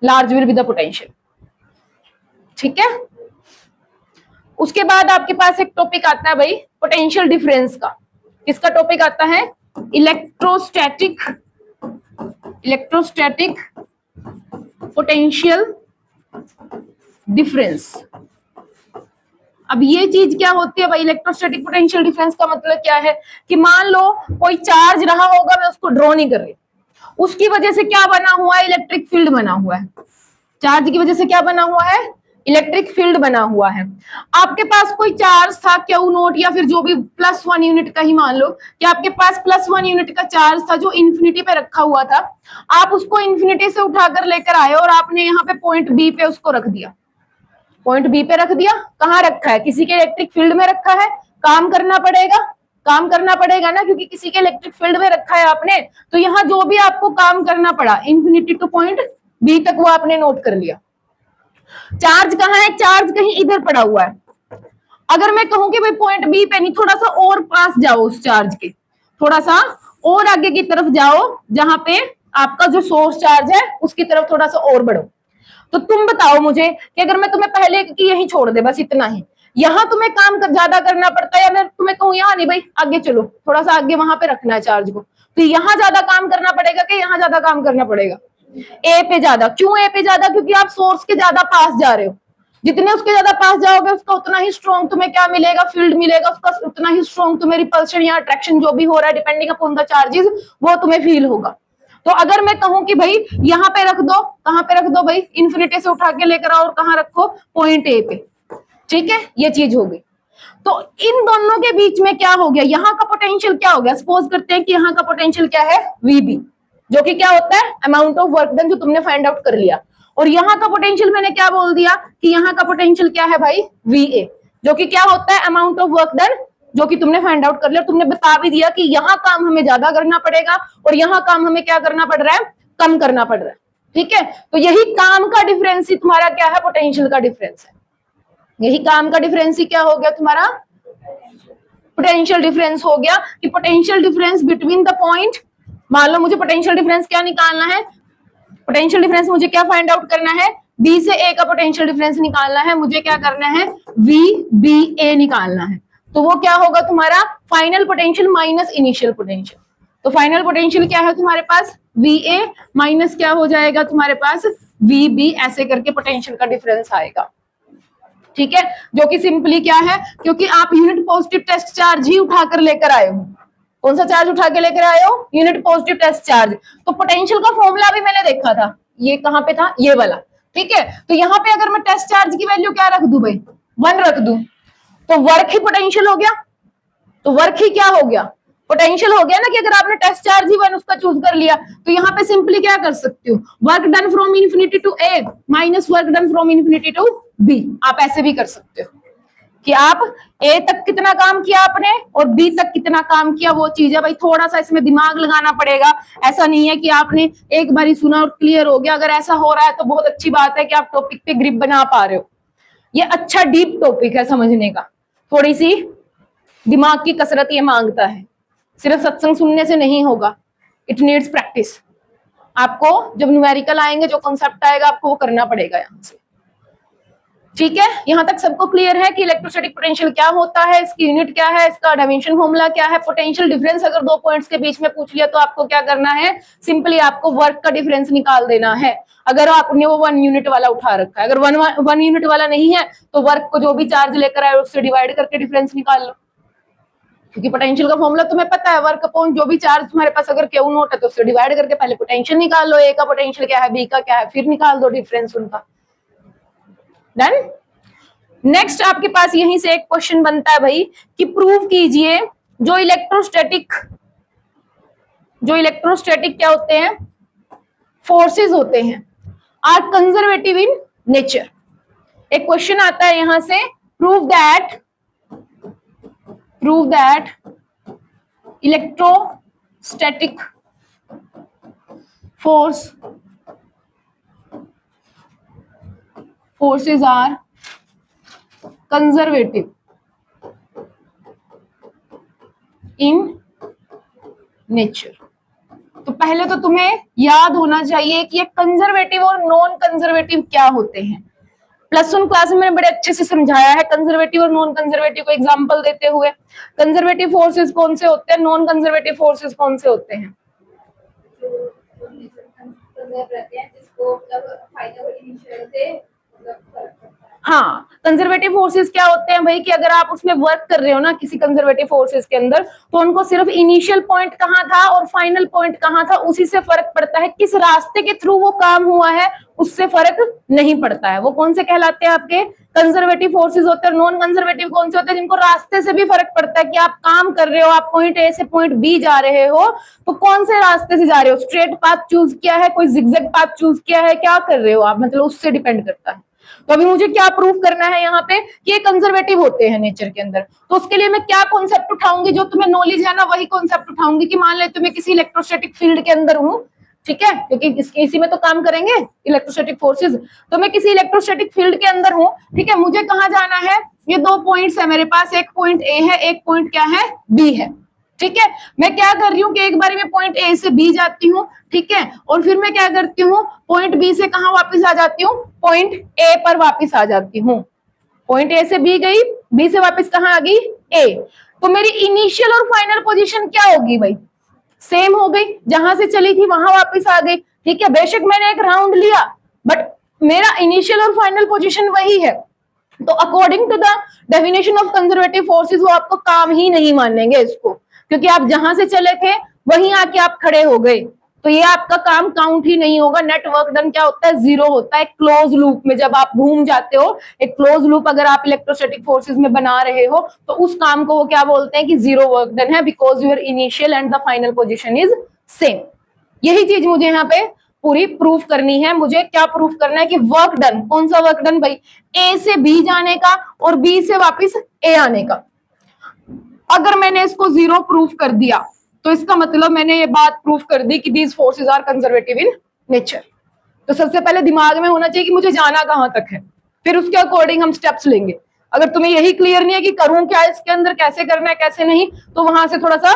large will be the potential. ठीक है, उसके बाद आपके पास एक टॉपिक आता है भाई पोटेंशियल डिफरेंस का। किसका टॉपिक आता है? Electrostatic potential difference. अब ये चीज क्या होती है भाई? इलेक्ट्रोस्टैटिक पोटेंशियल डिफरेंस का मतलब क्या है कि मान लो कोई चार्ज रहा होगा, मैं उसको ड्रॉ नहीं कर रही, उसकी वजह से क्या बना हुआ है? इलेक्ट्रिक फील्ड बना हुआ है। चार्ज की वजह से क्या बना हुआ है? इलेक्ट्रिक फील्ड बना हुआ है। आपके पास कोई चार्ज था Q0 या फिर जो भी +1 यूनिट का ही मान लो कि आपके पास +1 यूनिट का चार्ज था जो इन्फिनिटी पे रखा हुआ था। आप उसको इन्फिनिटी से उठाकर लेकर आए और आपने यहाँ पे पॉइंट बी पे उसको रख दिया। पॉइंट बी पे रख दिया, कहाँ रखा है? किसी के इलेक्ट्रिक फील्ड में रखा है। काम करना पड़ेगा ना, क्योंकि किसी के इलेक्ट्रिक फील्ड में रखा है आपने। तो यहाँ जो भी आपको काम करना पड़ा, इन्फिनिटी टू पॉइंट बी तक, वो आपने नोट कर लिया। चार्ज कहाँ है? चार्ज कहीं इधर पड़ा हुआ है। अगर मैं कहूं कि भाई पॉइंट बी पे नहीं, थोड़ा सा और पास जाओ उस चार्ज के, थोड़ा सा और आगे की तरफ जाओ, जहां पे आपका जो सोर्स चार्ज है उसकी तरफ थोड़ा सा और बढ़ो। तो तुम बताओ मुझे कि अगर मैं तुम्हें पहले की यही छोड़ दे, बस इतना ही, यहाँ तुम्हें काम ज्यादा करना पड़ता है, या मैं तुम्हें कहूँ यहाँ नहीं भाई आगे चलो, थोड़ा सा आगे वहां पे रखना है चार्ज को, तो यहाँ ज्यादा काम करना पड़ेगा कि यहाँ ज्यादा काम करना पड़ेगा? ए पे ज्यादा। क्यों ए पे ज्यादा? क्योंकि आप सोर्स के ज्यादा पास जा रहे हो। जितने उसके ज्यादा पास जाओगे उसका उतना ही स्ट्रॉन्ग तुम्हें क्या मिलेगा? फील्ड मिलेगा। उसका उतना ही स्ट्रॉन्ग तुम्हें रिपल्शन या अट्रैक्शन जो भी हो रहा है डिपेंडिंग अपॉन द चार्जेस, वो तुम्हें फील होगा। तो अगर मैं कहूं कि भाई यहाँ पे रख दो, कहाँ पे रख दो भाई? इन्फिनिटी से उठा के लेकर आओ और कहाँ रखो? पॉइंट ए पे। ठीक है, ये चीज हो गई। तो इन दोनों के बीच में क्या हो गया? यहाँ का पोटेंशियल क्या हो गया? सपोज करते हैं कि यहाँ का पोटेंशियल क्या है? VB, जो कि क्या होता है? अमाउंट ऑफ वर्क डन, जो तुमने फाइंड आउट कर लिया। और यहाँ का पोटेंशियल मैंने क्या बोल दिया कि यहाँ का पोटेंशियल क्या है भाई? VA, जो कि क्या होता है? अमाउंट ऑफ वर्क डन, जो कि तुमने फाइंड आउट कर लिया। तुमने बता भी दिया कि यहाँ काम हमें ज्यादा करना पड़ेगा और यहाँ काम हमें क्या करना पड़ रहा है? कम करना पड़ रहा है। ठीक है, तो यही काम का डिफरेंस ही तुम्हारा क्या है? पोटेंशियल का डिफरेंस है। यही काम का डिफरेंस ही क्या हो गया तुम्हारा? पोटेंशियल डिफरेंस हो गया। कि potential difference between the point, मान लो मुझे पोटेंशियल डिफरेंस क्या निकालना है? पोटेंशियल डिफरेंस मुझे क्या फाइंड आउट करना है? बी से ए का पोटेंशियल डिफरेंस निकालना है। मुझे क्या करना है? VBA निकालना है। तो वो क्या होगा तुम्हारा? Final potential minus initial potential. तो फाइनल पोटेंशियल क्या है तुम्हारे पास? VA माइनस क्या हो जाएगा तुम्हारे पास? VB, ऐसे करके पोटेंशियल का डिफरेंस आएगा। ठीक है, जो कि सिंपली क्या है? क्योंकि आप यूनिट पॉजिटिव टेस्ट चार्ज ही उठाकर लेकर आए हो। कौन सा चार्ज उठा के लेकर आए हो? Unit positive test charge. तो पोटेंशियल का फॉर्मूला भी मैंने देखा था, ये कहां पे था? ये वाला। ठीक है, तो यहाँ पे अगर मैं टेस्ट चार्ज की वैल्यू क्या रख दूं भाई? 1 रख दूं, तो वर्क ही पोटेंशियल हो गया। तो वर्क ही क्या हो गया? पोटेंशियल हो गया ना, कि अगर आपने टेस्ट चार्ज ही 1 उसका चूज कर लिया, तो यहाँ पे सिंपली क्या कर सकते हो? Work done from infinity to A minus work done from infinity to B. आप ऐसे भी कर सकते हो कि आप ए तक कितना काम किया आपने और बी तक कितना काम किया, वो चीज है भाई। थोड़ा सा इसमें दिमाग लगाना पड़ेगा। ऐसा नहीं है कि आपने एक बार ही सुना और क्लियर हो गया। अगर ऐसा हो रहा है तो बहुत अच्छी बात है कि आप टॉपिक पे ग्रिप बना पा रहे हो। ये अच्छा डीप टॉपिक है समझने का, थोड़ी सी दिमाग की कसरत ये मांगता है। सिर्फ सत्संग सुनने से नहीं होगा, इट नीड्स प्रैक्टिस। आपको जब न्यूमेरिकल आएंगे, जो कॉन्सेप्ट आएगा, आपको वो करना पड़ेगा यहाँ से। ठीक है, यहां तक सबको क्लियर है कि इलेक्ट्रोस्टैटिक पोटेंशियल क्या होता है, इसकी यूनिट क्या है, इसका डायमेंशन फॉर्मूला क्या है। पोटेंशियल डिफरेंस अगर दो पॉइंट्स के बीच में पूछ लिया तो आपको क्या करना है? सिंपली आपको वर्क का डिफरेंस निकाल देना है। अगर आपने वो 1 यूनिट वाला उठा रखा है, अगर 1 यूनिट वाला नहीं है तो वर्क को जो भी चार्ज लेकर आए उससे डिवाइड करके डिफरेंस निकाल लो। क्योंकि पोटेंशियल का फॉर्मूला तुम्हें पता है, वर्क अपॉन जो भी चार्ज तुम्हारे पास अगर क्यू नोट है तो उससे डिवाइड करके पहले पोटेंशियल निकाल लो, ए का पोटेंशियल क्या है, बी का क्या है, फिर निकाल दो डिफरेंस उनका। डन। नेक्स्ट आपके पास यहीं से एक क्वेश्चन बनता है भाई कि प्रूव कीजिए जो इलेक्ट्रोस्टैटिक क्या होते हैं, फोर्सेस होते हैं, आर कंजर्वेटिव इन नेचर। एक क्वेश्चन आता है यहां से, prove that electrostatic forces are conservative in nature। तो पहले तो तुम्हें याद होना चाहिए कि ये कंजर्वेटिव और नॉन कंजर्वेटिव क्या होते हैं। +1 क्लास में मैंने बड़े अच्छे से समझाया है कंजर्वेटिव और नॉन कंजर्वेटिव को एग्जांपल देते हुए। कंजर्वेटिव फोर्सेस कौन से होते हैं, नॉन कंजर्वेटिव फोर्सेस कौन से होते हैं? हाँ, कंजर्वेटिव फोर्सेस क्या होते हैं भाई कि अगर आप उसमें वर्क कर रहे हो ना किसी कंजर्वेटिव फोर्सेस के अंदर, तो उनको सिर्फ इनिशियल पॉइंट कहाँ था और फाइनल पॉइंट कहाँ था उसी से फर्क पड़ता है, किस रास्ते के थ्रू वो काम हुआ है उससे फर्क नहीं पड़ता है। वो कौन से कहलाते हैं आपके कंजर्वेटिव फोर्सेस होते हैं। नॉन कंजर्वेटिव कौन से होते हैं, जिनको रास्ते से भी फर्क पड़ता है कि आप काम कर रहे हो, आप पॉइंट ए से पॉइंट बी जा रहे हो तो कौन से रास्ते से जा रहे हो, स्ट्रेट पाथ चूज किया है, कोई जिगजैग पाथ चूज किया है, क्या कर रहे हो आप, मतलब उससे डिपेंड करता है। तो अभी मुझे क्या प्रूव करना है यहाँ पे कि ये कंजर्वेटिव होते हैं नेचर के अंदर। तो उसके लिए मैं क्या कॉन्सेप्ट उठाऊंगी, जो तुम्हें नॉलेज है ना वही कॉन्सेप्ट उठाऊंगी कि मान लेते मैं किसी इलेक्ट्रोस्टैटिक फील्ड के अंदर हूँ, ठीक है, क्योंकि इसी में तो काम करेंगे इलेक्ट्रोस्टैटिक फोर्सेस। तो मैं किसी इलेक्ट्रोस्टैटिक फील्ड के अंदर हूँ, ठीक है, मुझे कहाँ जाना है, ये 2 पॉइंट्स है मेरे पास, एक पॉइंट ए है, एक पॉइंट क्या है, बी है, ठीक है। मैं क्या कर रही हूँ कि एक बार में पॉइंट ए से बी जाती हूँ, ठीक है, और फिर मैं क्या करती हूँ पॉइंट बी से कहाँ वापस आ जाती हूँ, पॉइंट ए पर वापस आ जाती हूँ। पॉइंट ए से बी गई, बी से वापस कहाँ आ गई, ए। तो मेरी इनिशियल और फाइनल पोजीशन क्या होगी भाई, सेम हो गई, जहां से चली थी वहां वापस आ गई, ठीक है। बेशक मैंने एक राउंड लिया बट मेरा इनिशियल और फाइनल पोजीशन वही है। तो according to the definition of conservative forces वो आपको काम ही नहीं मानेंगे इसको, क्योंकि आप जहां से चले थे वहीं आके आप खड़े हो गए, तो ये आपका काम काउंट ही नहीं होगा। नेट वर्क डन क्या होता है, 0 होता है। क्लोज लूप में जब आप घूम जाते हो, एक क्लोज लूप अगर आप इलेक्ट्रोस्टैटिक फोर्सेस में बना रहे हो तो उस काम को वो क्या बोलते हैं कि 0 वर्क डन है, because your initial and the final position is same. यही चीज मुझे यहाँ पे पूरी प्रूफ करनी है। मुझे क्या प्रूफ करना है कि वर्क डन, कौन सा वर्क डन भाई, ए से बी जाने का और बी से वापस ए आने का। अगर मैंने इसको 0 प्रूफ कर दिया तो इसका मतलब मैंने ये बात प्रूफ कर दी कि these forces are conservative in nature. तो सबसे पहले दिमाग में होना चाहिए कि मुझे जाना कहां तक है, फिर उसके अकॉर्डिंग हम स्टेप्स लेंगे। अगर तुम्हें यही क्लियर नहीं है कि करूं क्या इसके अंदर, कैसे करना है कैसे नहीं, तो वहां से थोड़ा सा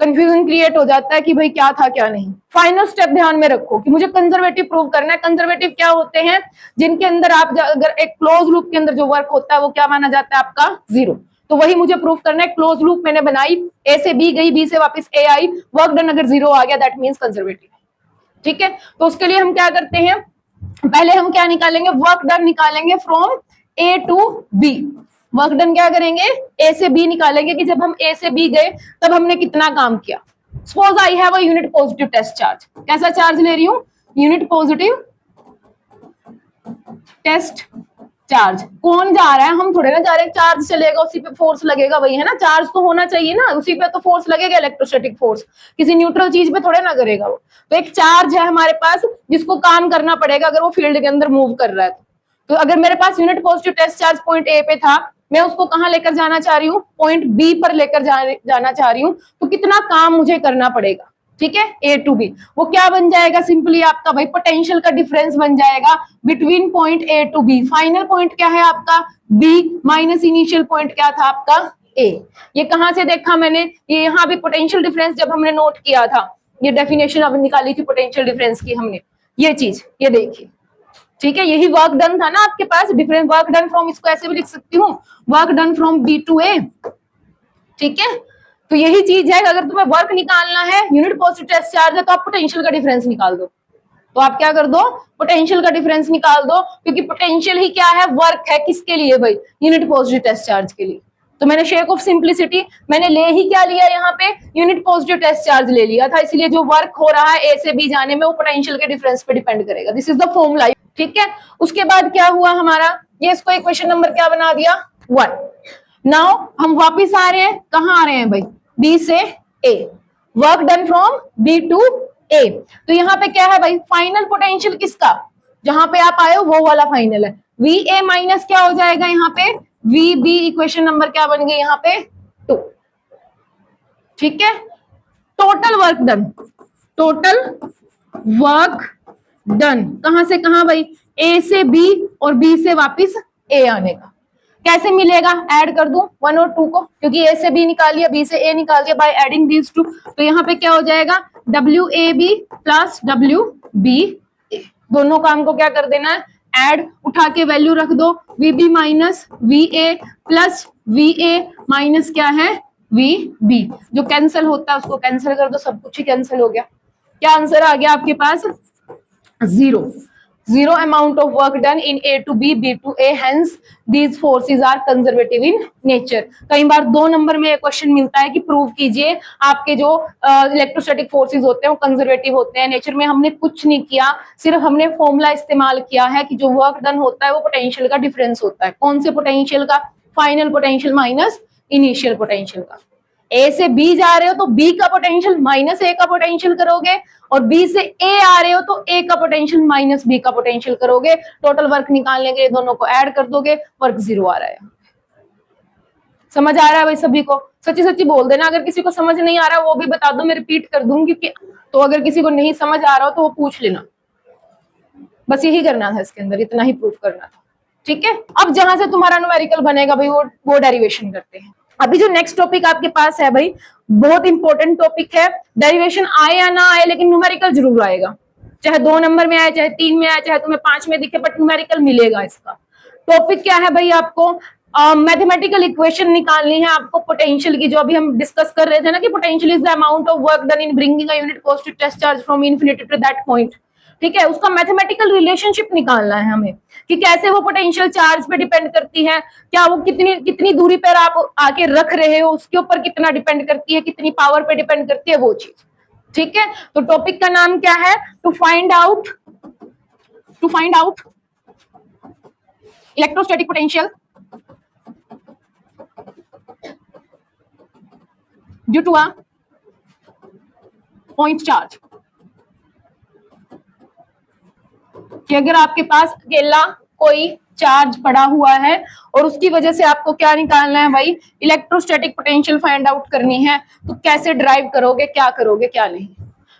कंफ्यूजन क्रिएट हो जाता है कि भाई क्या था क्या नहीं। फाइनल स्टेप ध्यान में रखो कि मुझे कंजर्वेटिव प्रूव करना है। कंजर्वेटिव क्या होते हैं, जिनके अंदर आप अगर एक क्लोज लूप के अंदर जो वर्क होता है वो क्या माना जाता है आपका, 0। तो वही मुझे प्रूफ करना है। क्लोज लूप मैंने बनाई, ए से बी गई, बी से वापस ए आई, वर्क डन अगर 0 आ गया दैट मींस कंजर्वेटिव, ठीक है। तो उसके लिए हम क्या करते हैं, पहले हम क्या निकालेंगे, वर्क डन निकालेंगे from A to B. Work done क्या करेंगे, ए से बी निकालेंगे कि जब हम ए से बी गए तब हमने कितना काम किया। Suppose I have a unit positive test charge, कैसा चार्ज ले रही हूं, यूनिट पॉजिटिव टेस्ट चार्ज। कौन जा रहा है, हम थोड़े ना जा रहे हैं, चार्ज चलेगा उसी पे फोर्स लगेगा, वही है ना, चार्ज तो होना चाहिए ना, उसी पे तो फोर्स लगेगा, इलेक्ट्रोस्टैटिक फोर्स किसी न्यूट्रल चीज पे थोड़े ना करेगा वो। तो एक चार्ज है हमारे पास जिसको काम करना पड़ेगा अगर वो फील्ड के अंदर मूव कर रहा है। तो अगर मेरे पास unit positive test charge point A पे था, मैं उसको कहां लेकर जाना चाह रही हूँ, पॉइंट बी पर लेकर जाना चाह रही हूँ, तो कितना काम मुझे करना पड़ेगा, ठीक है, ए टू बी। वो क्या बन जाएगा, सिंपली आपका भाई पोटेंशियल का डिफरेंस बन जाएगा between point A to B. Final point क्या है आपका, बी, माइनस इनिशियल पॉइंट क्या था आपका, ए। ये कहां से देखा मैंने, ये यहाँ भी पोटेंशियल डिफरेंस जब हमने नोट किया था, ये डेफिनेशन अब निकाली थी पोटेंशियल डिफरेंस की हमने, ये चीज ये देखिए, ठीक है। यही वर्क डन था ना आपके पास, डिफरेंस वर्क डन फ्रॉम, इसको ऐसे भी लिख सकती हूँ, work done from B to A, ठीक है। तो यही चीज है, अगर तुम्हें वर्क निकालना है, यूनिट पॉजिटिव टेस्ट चार्ज है, तो आप पोटेंशियल का डिफरेंस निकाल दो। तो आप क्या कर दो, पोटेंशियल का डिफरेंस निकाल दो, क्योंकि पोटेंशियल ही क्या है, वर्क है, किसके लिए भाई, यूनिट पॉजिटिव टेस्ट चार्ज के लिए। तो मैंने शेक ऑफ सिंप्लिसिटी मैंने ले ही क्या लिया यहाँ पे, यूनिट पॉजिटिव टेस्ट चार्ज ले लिया था, इसलिए जो वर्क हो रहा है ए से बी जाने में वो पोटेंशियल के डिफरेंस पे डिपेंड करेगा। This is the formula. ठीक है, उसके बाद क्या हुआ हमारा, ये इसको इक्वेशन नंबर क्या बना दिया 1। नाउ हम वापिस आ रहे हैं, कहाँ आ रहे हैं भाई, बी से ए, work done from B to A. तो यहाँ पे क्या है भाई, फाइनल पोटेंशियल किसका, जहां पे आप आए हो वो वाला फाइनल है, वी ए माइनस क्या हो जाएगा यहाँ पे वी बी, इक्वेशन नंबर क्या बन गई यहाँ पे 2। ठीक है, total work done, total work done कहां से कहां भाई, ए से बी और बी से वापिस ए आने का। कैसे मिलेगा, ऐड कर दूं 1 और 2 को, क्योंकि ए से बी निकाल लिया, बी से ए निकाल दिया, बाय एडिंग दीज 2। तो यहाँ पे क्या हो जाएगा W A B plus W B A, दोनों काम को क्या कर देना है, ऐड, उठा के वैल्यू रख दो, V B minus V A plus V A minus क्या है वी बी, जो कैंसिल होता है उसको कैंसिल कर दो, सब कुछ ही कैंसिल हो गया। क्या आंसर आ गया आपके पास, 0 amount of work done in A to B, B to A, hence these forces are conservative in nature। कई बार 2 नंबर में क्वेश्चन मिलता है कि प्रूव कीजिए आपके जो इलेक्ट्रोस्टैटिक फोर्सेस होते हैं वो कंजर्वेटिव होते हैं नेचर में। हमने कुछ नहीं किया, सिर्फ हमने फॉर्मूला इस्तेमाल किया है कि जो वर्क डन होता है वो पोटेंशियल का डिफरेंस होता है। कौन से पोटेंशियल का, final potential minus initial potential का। ए से बी जा रहे हो तो बी का पोटेंशियल माइनस ए का पोटेंशियल करोगे, और बी से ए आ रहे हो तो ए का पोटेंशियल माइनस बी का पोटेंशियल करोगे। टोटल वर्क निकालने के लिए दोनों को ऐड कर दोगे, वर्क 0 आ रहा है। समझ आ रहा है भाई सभी को, सच्ची सच्ची बोल देना, अगर किसी को समझ नहीं आ रहा वो भी बता दो, मैं रिपीट कर दूंगी कि, तो अगर किसी को नहीं समझ आ रहा हो तो वो पूछ लेना। बस यही करना था इसके अंदर, इतना ही प्रूफ करना था। ठीक है, अब जहां से तुम्हारा न्यूमेरिकल बनेगा भाई वो डेरिवेशन करते हैं। अभी जो नेक्स्ट टॉपिक आपके पास है भाई, बहुत इंपॉर्टेंट टॉपिक है, डेरिवेशन आए या ना आए लेकिन न्यूमेरिकल जरूर आएगा, चाहे 2 नंबर में आए, चाहे 3 में आए, चाहे तुम्हें 5 में दिखे, बट न्यूमेरिकल मिलेगा। इसका टॉपिक क्या है भाई, आपको मैथमेटिकल इक्वेशन निकालनी है आपको पोटेंशियल की, जो अभी हम डिस्कस कर रहे थे ना कि potential is the amount of work done in bringing a unit positive test charge from infinity to that point. ठीक है, उसका मैथमेटिकल रिलेशनशिप निकालना है हमें कि कैसे वो पोटेंशियल चार्ज पे डिपेंड करती है, क्या वो कितनी दूरी पर आप आके रख रहे हो उसके ऊपर कितना डिपेंड करती है, कितनी पावर पे डिपेंड करती है वो चीज। ठीक है, तो टॉपिक का नाम क्या है, to find out electrostatic potential due to a point charge. कि अगर आपके पास अकेला कोई चार्ज पड़ा हुआ है और उसकी वजह से आपको क्या निकालना है भाई, इलेक्ट्रोस्टैटिक पोटेंशियल फाइंड आउट करनी है, तो कैसे ड्राइव करोगे, क्या करोगे क्या नहीं।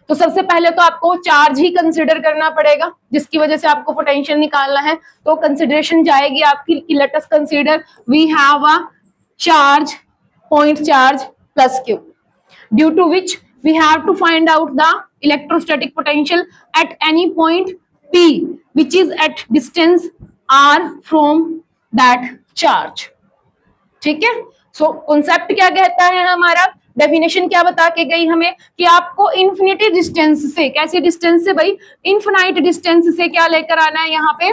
तो सबसे पहले तो आपको चार्ज ही कंसिडर करना पड़ेगा जिसकी वजह से आपको पोटेंशियल निकालना है। तो कंसिडरेशन जाएगी आपकी, let us consider we have a charge, point charge plus Q, due to which we have to find out the electrostatic potential at any point P which is at distance R from that charge। ठीक है, so concept क्या कहता है हमारा, definition क्या बता के गई हमें कि आपको इन्फिनिटी डिस्टेंस से, कैसे डिस्टेंस से भाई, इन्फिनाइट डिस्टेंस से क्या लेकर आना है, यहाँ पे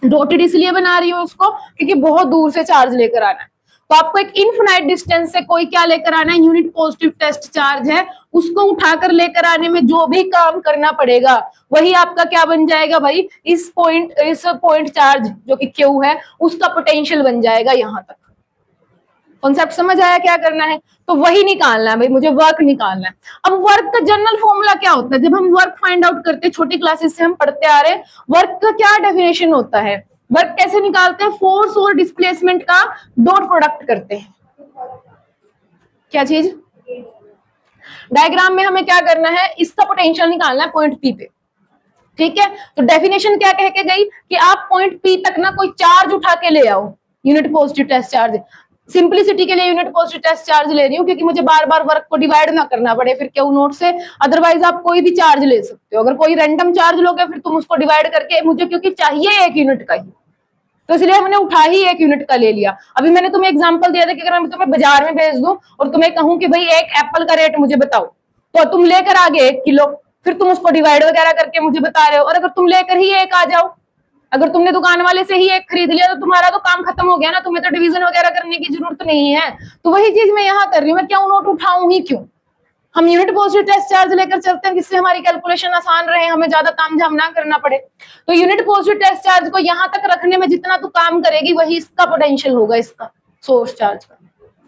डॉटेड इसलिए बना रही हूँ उसको क्योंकि बहुत दूर से चार्ज लेकर आना है। तो आपको एक इनफिनाइट डिस्टेंस से कोई क्या लेकर आना है, यूनिट पॉजिटिव टेस्ट चार्ज है, उसको उठाकर लेकर आने में जो भी काम करना पड़ेगा वही आपका क्या बन जाएगा भाई, इस पॉइंट चार्ज जो कि क्यू है उसका पोटेंशियल बन जाएगा। यहां तक कॉन्सेप्ट समझ आया क्या करना है, तो वही निकालना है भाई, मुझे वर्क निकालना है। अब वर्क का जनरल फॉर्मूला क्या होता है, जब हम वर्क फाइंड आउट करते हैं, छोटी क्लासेस से हम पढ़ते आ रहे हैं, वर्क का क्या डेफिनेशन होता है, वर्क कैसे निकालते हैं, फोर्स और डिस्प्लेसमेंट का डॉट प्रोडक्ट करते हैं। क्या चीज, डायग्राम में हमें क्या करना है, इसका पोटेंशियल निकालना है पॉइंट पी पे। ठीक है, तो डेफिनेशन क्या कह के गई कि आप पॉइंट पी तक ना कोई चार्ज उठा के ले आओ, unit positive test charge. Simplicity के लिए यूनिट पॉजिटिव टेस्ट चार्ज ले रही हूँ क्योंकि मुझे बार बार वर्क को डिवाइड ना करना पड़े फिर क्यू नोट से, अदरवाइज आप कोई भी चार्ज ले सकते हो। अगर कोई रैंडम चार्ज लोगे फिर तुम उसको डिवाइड करके, मुझे क्योंकि चाहिए 1 यूनिट का ही, तो इसलिए हमने उठा ही 1 यूनिट का ले लिया। अभी मैंने तुम्हें एग्जांपल दिया था कि अगर मैं तुम्हें बाजार में भेज दूं और तुम्हें कहूं कि भाई एक एप्पल का रेट मुझे बताओ, तो तुम लेकर आ गए 1 किलो, फिर तुम उसको डिवाइड वगैरह करके मुझे बता रहे हो, और अगर तुम लेकर ही 1 आ जाओ अगर तुमने दुकान वाले से ही एक खरीद लिया तो तुम्हारा तो काम खत्म हो गया ना, तुम्हें तो डिवीजन वगैरह करने की जरूरत नहीं है। तो वही चीज मैं यहाँ कर रही हूँ, मैं क्यों नोट उठाऊं ही क्यों? हम यूनिट पॉजिटिव टेस्ट चार्ज लेकर चलते हैं जिससे हमारी कैलकुलेशन आसान रहे, हमें ज्यादा ताम झाम ना करना पड़े। तो यूनिट पॉजिटिव टेस्ट चार्ज को यहाँ तक रखने में जितना तू काम करेगी वही इसका पोटेंशियल होगा, इसका सोर्स चार्ज का।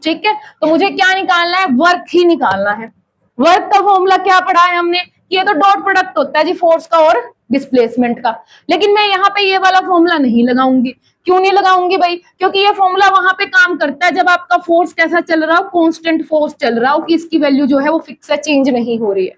ठीक है, तो मुझे क्या निकालना है? वर्क ही निकालना है। वर्क का फॉर्मूला क्या पढ़ा है हमने? ये तो डॉट प्रोडक्ट होता है जी फोर्स का और डिस्प्लेसमेंट का। लेकिन मैं यहाँ पे ये वाला फॉर्मूला नहीं लगाऊंगी। क्यों नहीं लगाऊंगी भाई? क्योंकि ये फॉर्मूला वहां पे काम करता है जब आपका फोर्स कैसा चल रहा हो, कांस्टेंट फोर्स चल रहा हो, कि इसकी वैल्यू जो है वो फिक्स है, चेंज नहीं हो रही है।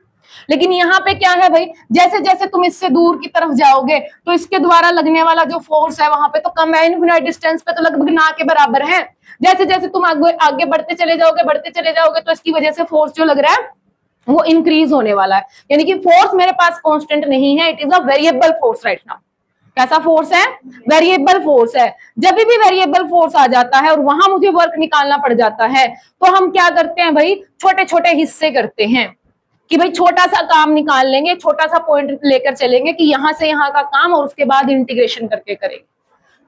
लेकिन यहाँ पे क्या है भाई, जैसे जैसे तुम इससे दूर की तरफ जाओगे तो इसके द्वारा लगने वाला जो फोर्स है वहां पे तो कम है, इनफिनिट डिस्टेंस पे तो लगभग ना के बराबर है। जैसे जैसे तुम आगे बढ़ते चले जाओगे तो इसकी वजह से फोर्स जो लग रहा है वो इंक्रीज होने वाला है। यानी कि फोर्स मेरे पास कांस्टेंट नहीं है, it is a variable force right now. कैसा फोर्स है? वेरिएबल फोर्स है। जब भी वेरिएबल फोर्स आ जाता है और वहां मुझे वर्क निकालना पड़ जाता है तो हम क्या करते हैं भाई, छोटे छोटे हिस्से करते हैं कि भाई छोटा सा काम निकाल लेंगे, छोटा सा पॉइंट लेकर चलेंगे कि यहां से यहां का काम, और उसके बाद इंटीग्रेशन करके करेंगे।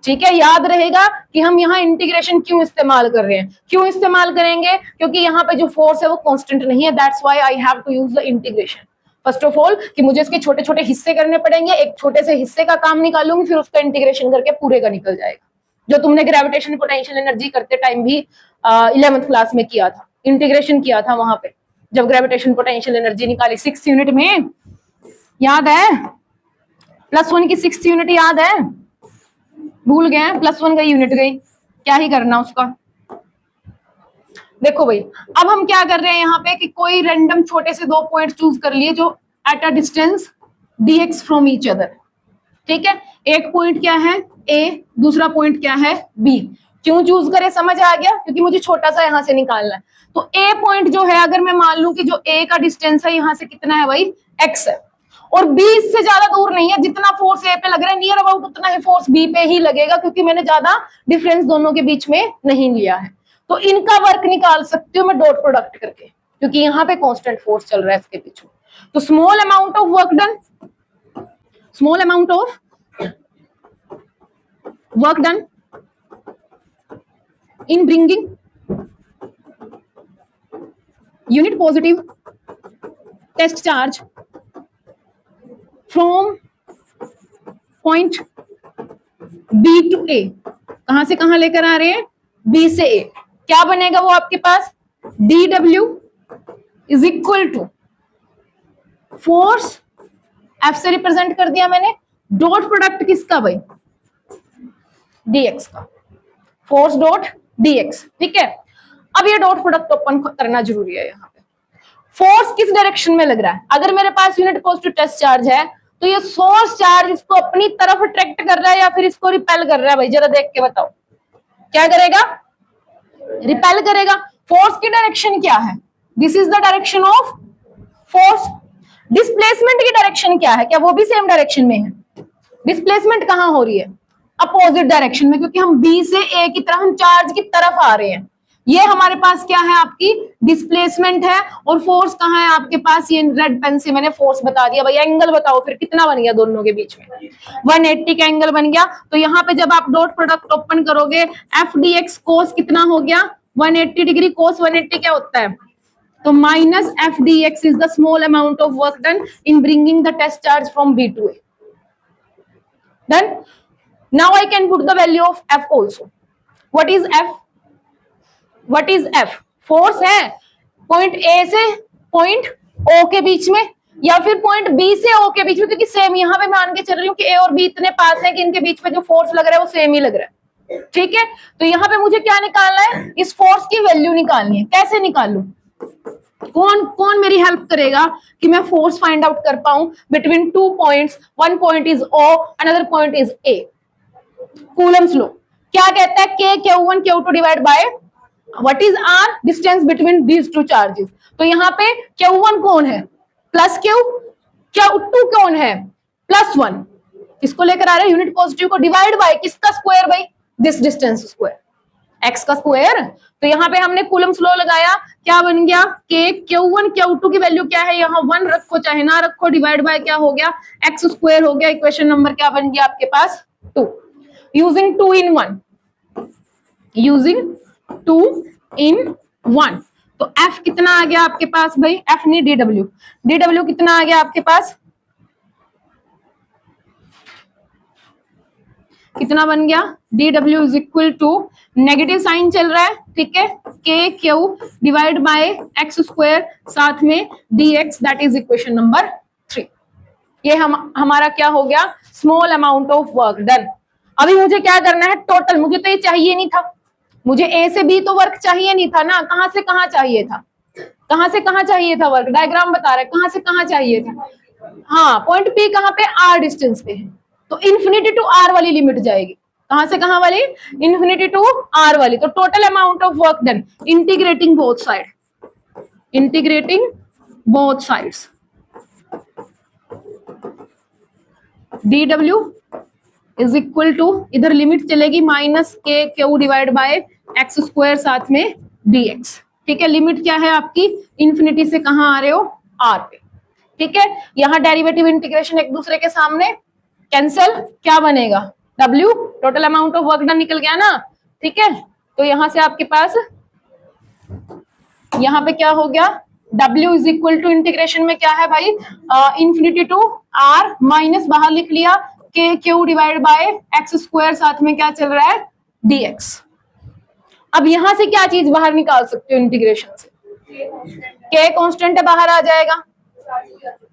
ठीक है, याद रहेगा कि हम यहाँ इंटीग्रेशन क्यों इस्तेमाल कर रहे हैं। क्यों इस्तेमाल करेंगे? क्योंकि यहाँ पे जो फोर्स है वो कांस्टेंट नहीं है, that's why I have to use the integration. First of all कि मुझे इसके छोटे छोटे हिस्से करने पड़ेंगे, एक छोटे से हिस्से का काम निकालूंगी, फिर उसका इंटीग्रेशन करके पूरे का निकल जाएगा। जो तुमने ग्रेविटेशन पोटेंशियल एनर्जी करते टाइम भी 11th क्लास में किया था, इंटीग्रेशन किया था वहां पे, जब ग्रेविटेशन पोटेंशियल एनर्जी निकाली 6th यूनिट में, याद है? +1 की 6th यूनिट याद है? भूल गए? +1 का यूनिट गई, क्या ही करना उसका। देखो भाई, अब हम क्या कर रहे हैं यहाँ पे कि कोई रैंडम छोटे से दो पॉइंट चूज कर लिए जो at a distance dx from each other. ठीक है, एक पॉइंट क्या है? A, दूसरा पॉइंट क्या है? B। क्यों चूज करे समझ आ गया? क्योंकि मुझे छोटा सा यहां से निकालना है। तो A पॉइंट जो है, अगर मैं मान लूं कि जो A का डिस्टेंस है यहां से कितना है भाई? x है, और B इससे ज्यादा दूर नहीं है। जितना फोर्स A पे लग रहा है नियर अबाउट उतना ही फोर्स B पे ही लगेगा, क्योंकि मैंने ज्यादा डिफरेंस दोनों के बीच में नहीं लिया है। तो इनका वर्क निकाल सकती हूँ मैं डॉट प्रोडक्ट करके, क्योंकि यहाँ पे कांस्टेंट फोर्स चल रहा है इसके पीछे। तो small amount of work done, small amount of work done in bringing unit positive test charge from point B to A। कहां से कहां लेकर आ रहे हैं? B से A। क्या बनेगा वो आपके पास? dW is equal to force, F से रिप्रेजेंट कर दिया मैंने, डॉट प्रोडक्ट किसका भाई? dx का, फोर्स डॉट dx। ठीक है, अब ये डॉट प्रोडक्ट ओपन करना जरूरी है। यहाँ पे फोर्स किस डायरेक्शन में लग रहा है? अगर मेरे पास यूनिट पॉजिटिव टेस्ट चार्ज है तो ये सोर्स चार्ज इसको अपनी तरफ अट्रैक्ट कर रहा है या फिर इसको रिपेल कर रहा है? भाई जरा देख के बताओ, क्या करेगा? रिपेल करेगा। फोर्स की डायरेक्शन क्या है? This is the direction of force. Displacement की डायरेक्शन क्या है? क्या वो भी सेम डायरेक्शन में है? डिस्प्लेसमेंट कहां हो रही है? अपोजिट डायरेक्शन में, क्योंकि हम B से A की तरफ, हम चार्ज की तरफ आ रहे हैं। ये हमारे पास क्या है? आपकी डिस्प्लेसमेंट है। और फोर्स कहाँ है आपके पास? ये रेड पेन से मैंने फोर्स बता दिया। भाई एंगल बताओ फिर कितना बन गया दोनों के बीच में? 180 का एंगल बन गया। तो यहाँ पे जब आप डॉट प्रोडक्ट ओपन करोगे, एफ डी एक्स कोस कितना हो गया? 180 डिग्री। कोस 180 क्या होता है? तो minus F D X is the small amount of work done in bringing the test charge from B to A। डन। Now I can put the value of F also. What is F? What is F? Force है point A से point O के बीच में, या फिर point B से O के बीच में, क्योंकि सेम यहाँ पे मान के चल रही हूँ कि A और B इतने पास है कि इनके बीच में जो फोर्स लग रहा है वो सेम ही लग रहा है। ठीक है, तो यहाँ पे मुझे क्या निकालना है? इस फोर्स की वैल्यू निकालनी है। कैसे निकालू? कौन कौन मेरी हेल्प करेगा कि मैं फोर्स फाइंड आउट कर पाऊं between two points? One point is O, another point is A। Coulomb's law क्या कहता है? K Q1 Q2 divide by what is R distance between these two charges. तो यहाँ पे Q1 कौन है? प्लस Q, Q2 कौन है? +1। किसको लेकर आ रहे हैं? यूनिट पॉजिटिव को, डिवाइड बाय किसका स्क्वायर भाई? दिस डिस्टेंस स्क्वायर, x का स्क्वायर। तो यहाँ पे हमने कूलम्स लॉ लगाया, क्या बन गया? K Q1 Q2 की वैल्यू क्या है? यहाँ 1 रखो चाहे ना रखो, डिवाइड बाय क्या हो गया? x स्क्वायर हो गया। इक्वेशन नंबर क्या बन गया आपके पास? 2 using 2 in 1, using 2 in 1। तो F कितना आ गया आपके पास भाई, F नहीं DW, DW कितना आ गया आपके पास, कितना बन गया, DW is equal to, negative sign चल रहा है, ठीक है, K Q divide by X square साथ में dx, that is equation number 3। ये हमारा क्या हो गया, small amount of work done. अभी मुझे क्या करना है, टोटल, मुझे तो ये चाहिए नहीं था, मुझे ए से बी तो वर्क चाहिए नहीं था ना, कहां से कहां चाहिए था, कहां से कहां चाहिए था वर्क, डायग्राम बता रहा है कहां से कहां चाहिए था। हाँ, पॉइंट पी कहां पे, आर डिस्टेंस पे है, तो इन्फिनिटी टू आर वाली लिमिट जाएगी, कहां से कहां वाली, इन्फिनिटी टू आर वाली। तो total amount of work done integrating both side, integrating both sides, dw is equal to, इधर लिमिट चलेगी minus K Q divide by X square साथ में dx, ठीक है। लिमिट क्या है आपकी, इन्फिनिटी से कहां आ रहे हो, r पे, ठीक है। यहां डेरिवेटिव इंटीग्रेशन एक दूसरे के सामने कैंसल, क्या बनेगा, w, total amount of work done निकल गया ना, ठीक है। तो यहां से आपके पास, यहां पे क्या हो गया, w is equal to, integration में क्या है भाई, इन्फिनिटी टू r माइनस बाहर लिख लिया के Q divide by X square साथ में क्या चल रहा है, dx। अब यहां से क्या चीज बाहर निकाल सकते हो इंटीग्रेशन से, k कांस्टेंट है बाहर आ जाएगा,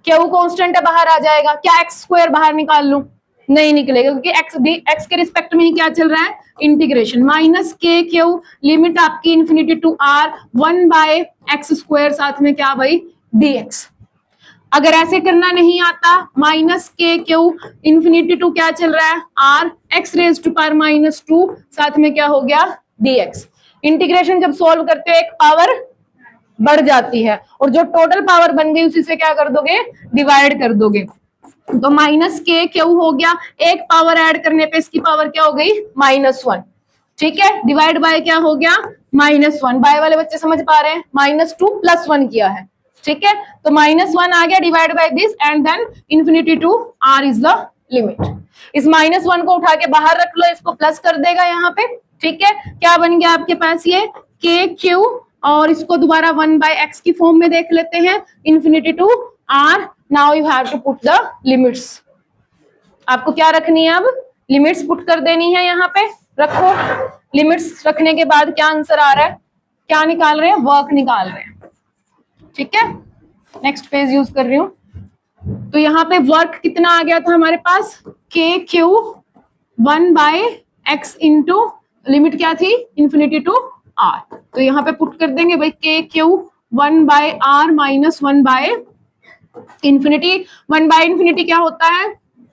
क्यू कांस्टेंट है बाहर आ जाएगा, क्या एक्स स्क्वायर बाहर निकाल लूं, नहीं निकलेगा, क्योंकि एक्स के रिस्पेक्ट में ही क्या चल रहा है, integration, minus K Q, limit आपकी infinity to R, 1 by X square साथ में क्या भाई, dx। अगर ऐसे करना नहीं आता, minus K Q infinity to क्या चल रहा है, R, X raise to power minus 2 साथ में क्या हो गया, dx। इंटीग्रेशन जब सॉल्व करते हो एक पावर बढ़ जाती है, और जो टोटल पावर बन गई उसी से क्या कर दोगे, डिवाइड कर दोगे। तो माइनस के क्यू हो गया, एक पावर ऐड करने पे इसकी पावर क्या हो गई, -1, ठीक है, डिवाइड बाय क्या हो गया, -1। बाय वाले बच्चे समझ पा रहे हैं, -2 + 1 किया है, ठीक है। तो -1 आ गया, divide by this, and then infinity to r is the limit. इस -1 को उठा के बाहर रख लो, इसको प्लस कर देगा यहाँ पे, ठीक है। क्या बन गया आपके पास, ये के क्यू, और इसको दोबारा 1 बाय एक्स की फॉर्म में देख लेते हैं, infinity to r। Now you have to put the limits, आपको क्या रखनी है, अब लिमिट्स पुट कर देनी है, यहाँ पे रखो। लिमिट्स रखने के बाद क्या आंसर आ रहा है, क्या निकाल रहे हैं, वर्क निकाल रहे हैं, ठीक है। नेक्स्ट पेज यूज कर रही हूं, तो यहाँ पे वर्क कितना आ गया था हमारे पास, K Q 1 by X into limit क्या थी, इन्फिनिटी टू आर। तो यहाँ पे पुट कर देंगे भाई, K Q 1 by R minus 1 by infinity, 1 by infinity क्या होता है,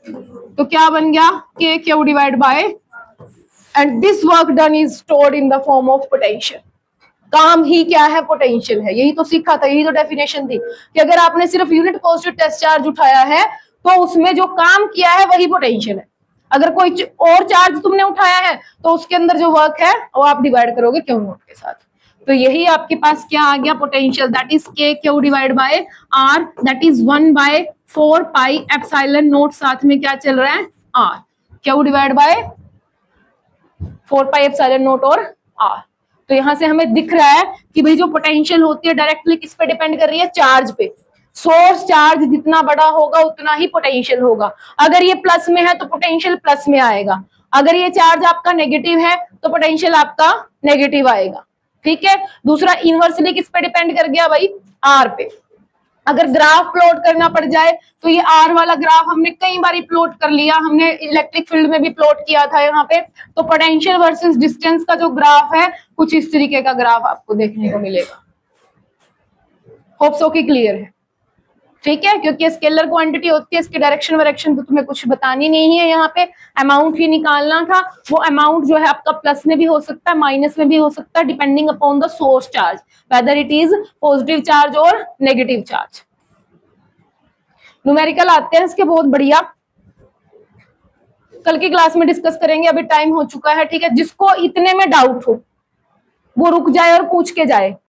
तो क्या बन गया, K Q divide by, and this work done is stored in the form of potential. काम ही क्या है, पोटेंशियल है, यही तो सीखा था, यही तो डेफिनेशन थी कि अगर आपने सिर्फ यूनिट पॉजिटिव टेस्ट चार्ज उठाया है तो उसमें जो काम किया है वही पोटेंशियल है। अगर कोई और चार्ज तुमने उठाया है तो उसके अंदर जो वर्क है वो आप डिवाइड करोगे क्यू नोट के साथ। तो यही आपके पास क्या आ गया, potential, that is K Q divide by R, that is 1 by 4 pi epsilon naught, साथ में क्या चल रहा है, R, Q divide by 4 pi epsilon naught और आर। तो यहां से हमें दिख रहा है कि भाई जो पोटेंशियल होती है डायरेक्टली किस पे डिपेंड कर रही है, चार्ज पे। सोर्स चार्ज जितना बड़ा होगा उतना ही पोटेंशियल होगा। अगर ये प्लस में है तो पोटेंशियल प्लस में आएगा, अगर ये चार्ज आपका नेगेटिव है तो पोटेंशियल आपका नेगेटिव आएगा, ठीक है। दूसरा इनवर्सली किस पे डिपेंड कर गया भाई, आर पे। अगर ग्राफ प्लॉट करना पड़ जाए तो ये आर वाला ग्राफ हमने कई बार प्लॉट कर लिया, हमने इलेक्ट्रिक फील्ड में भी प्लॉट किया था यहाँ पे। तो पोटेंशियल वर्सेस डिस्टेंस का जो ग्राफ है कुछ इस तरीके का ग्राफ आपको देखने को मिलेगा। होप सो कि क्लियर है, ठीक है। क्योंकि स्केलर क्वांटिटी होती है, इसकी डायरेक्शन वायरेक्शन तो तुम्हें कुछ बतानी नहीं है, यहाँ पे अमाउंट ही निकालना था। वो अमाउंट जो है आपका प्लस में भी हो सकता है, माइनस में भी हो सकता है, depending upon the source charge, whether it is positive charge और नेगेटिव चार्ज। न्यूमेरिकल आते हैं इसके बहुत बढ़िया, कल की क्लास में डिस्कस करेंगे, अभी टाइम हो चुका है, ठीक है। जिसको इतने में डाउट हो वो रुक जाए और पूछ के जाए।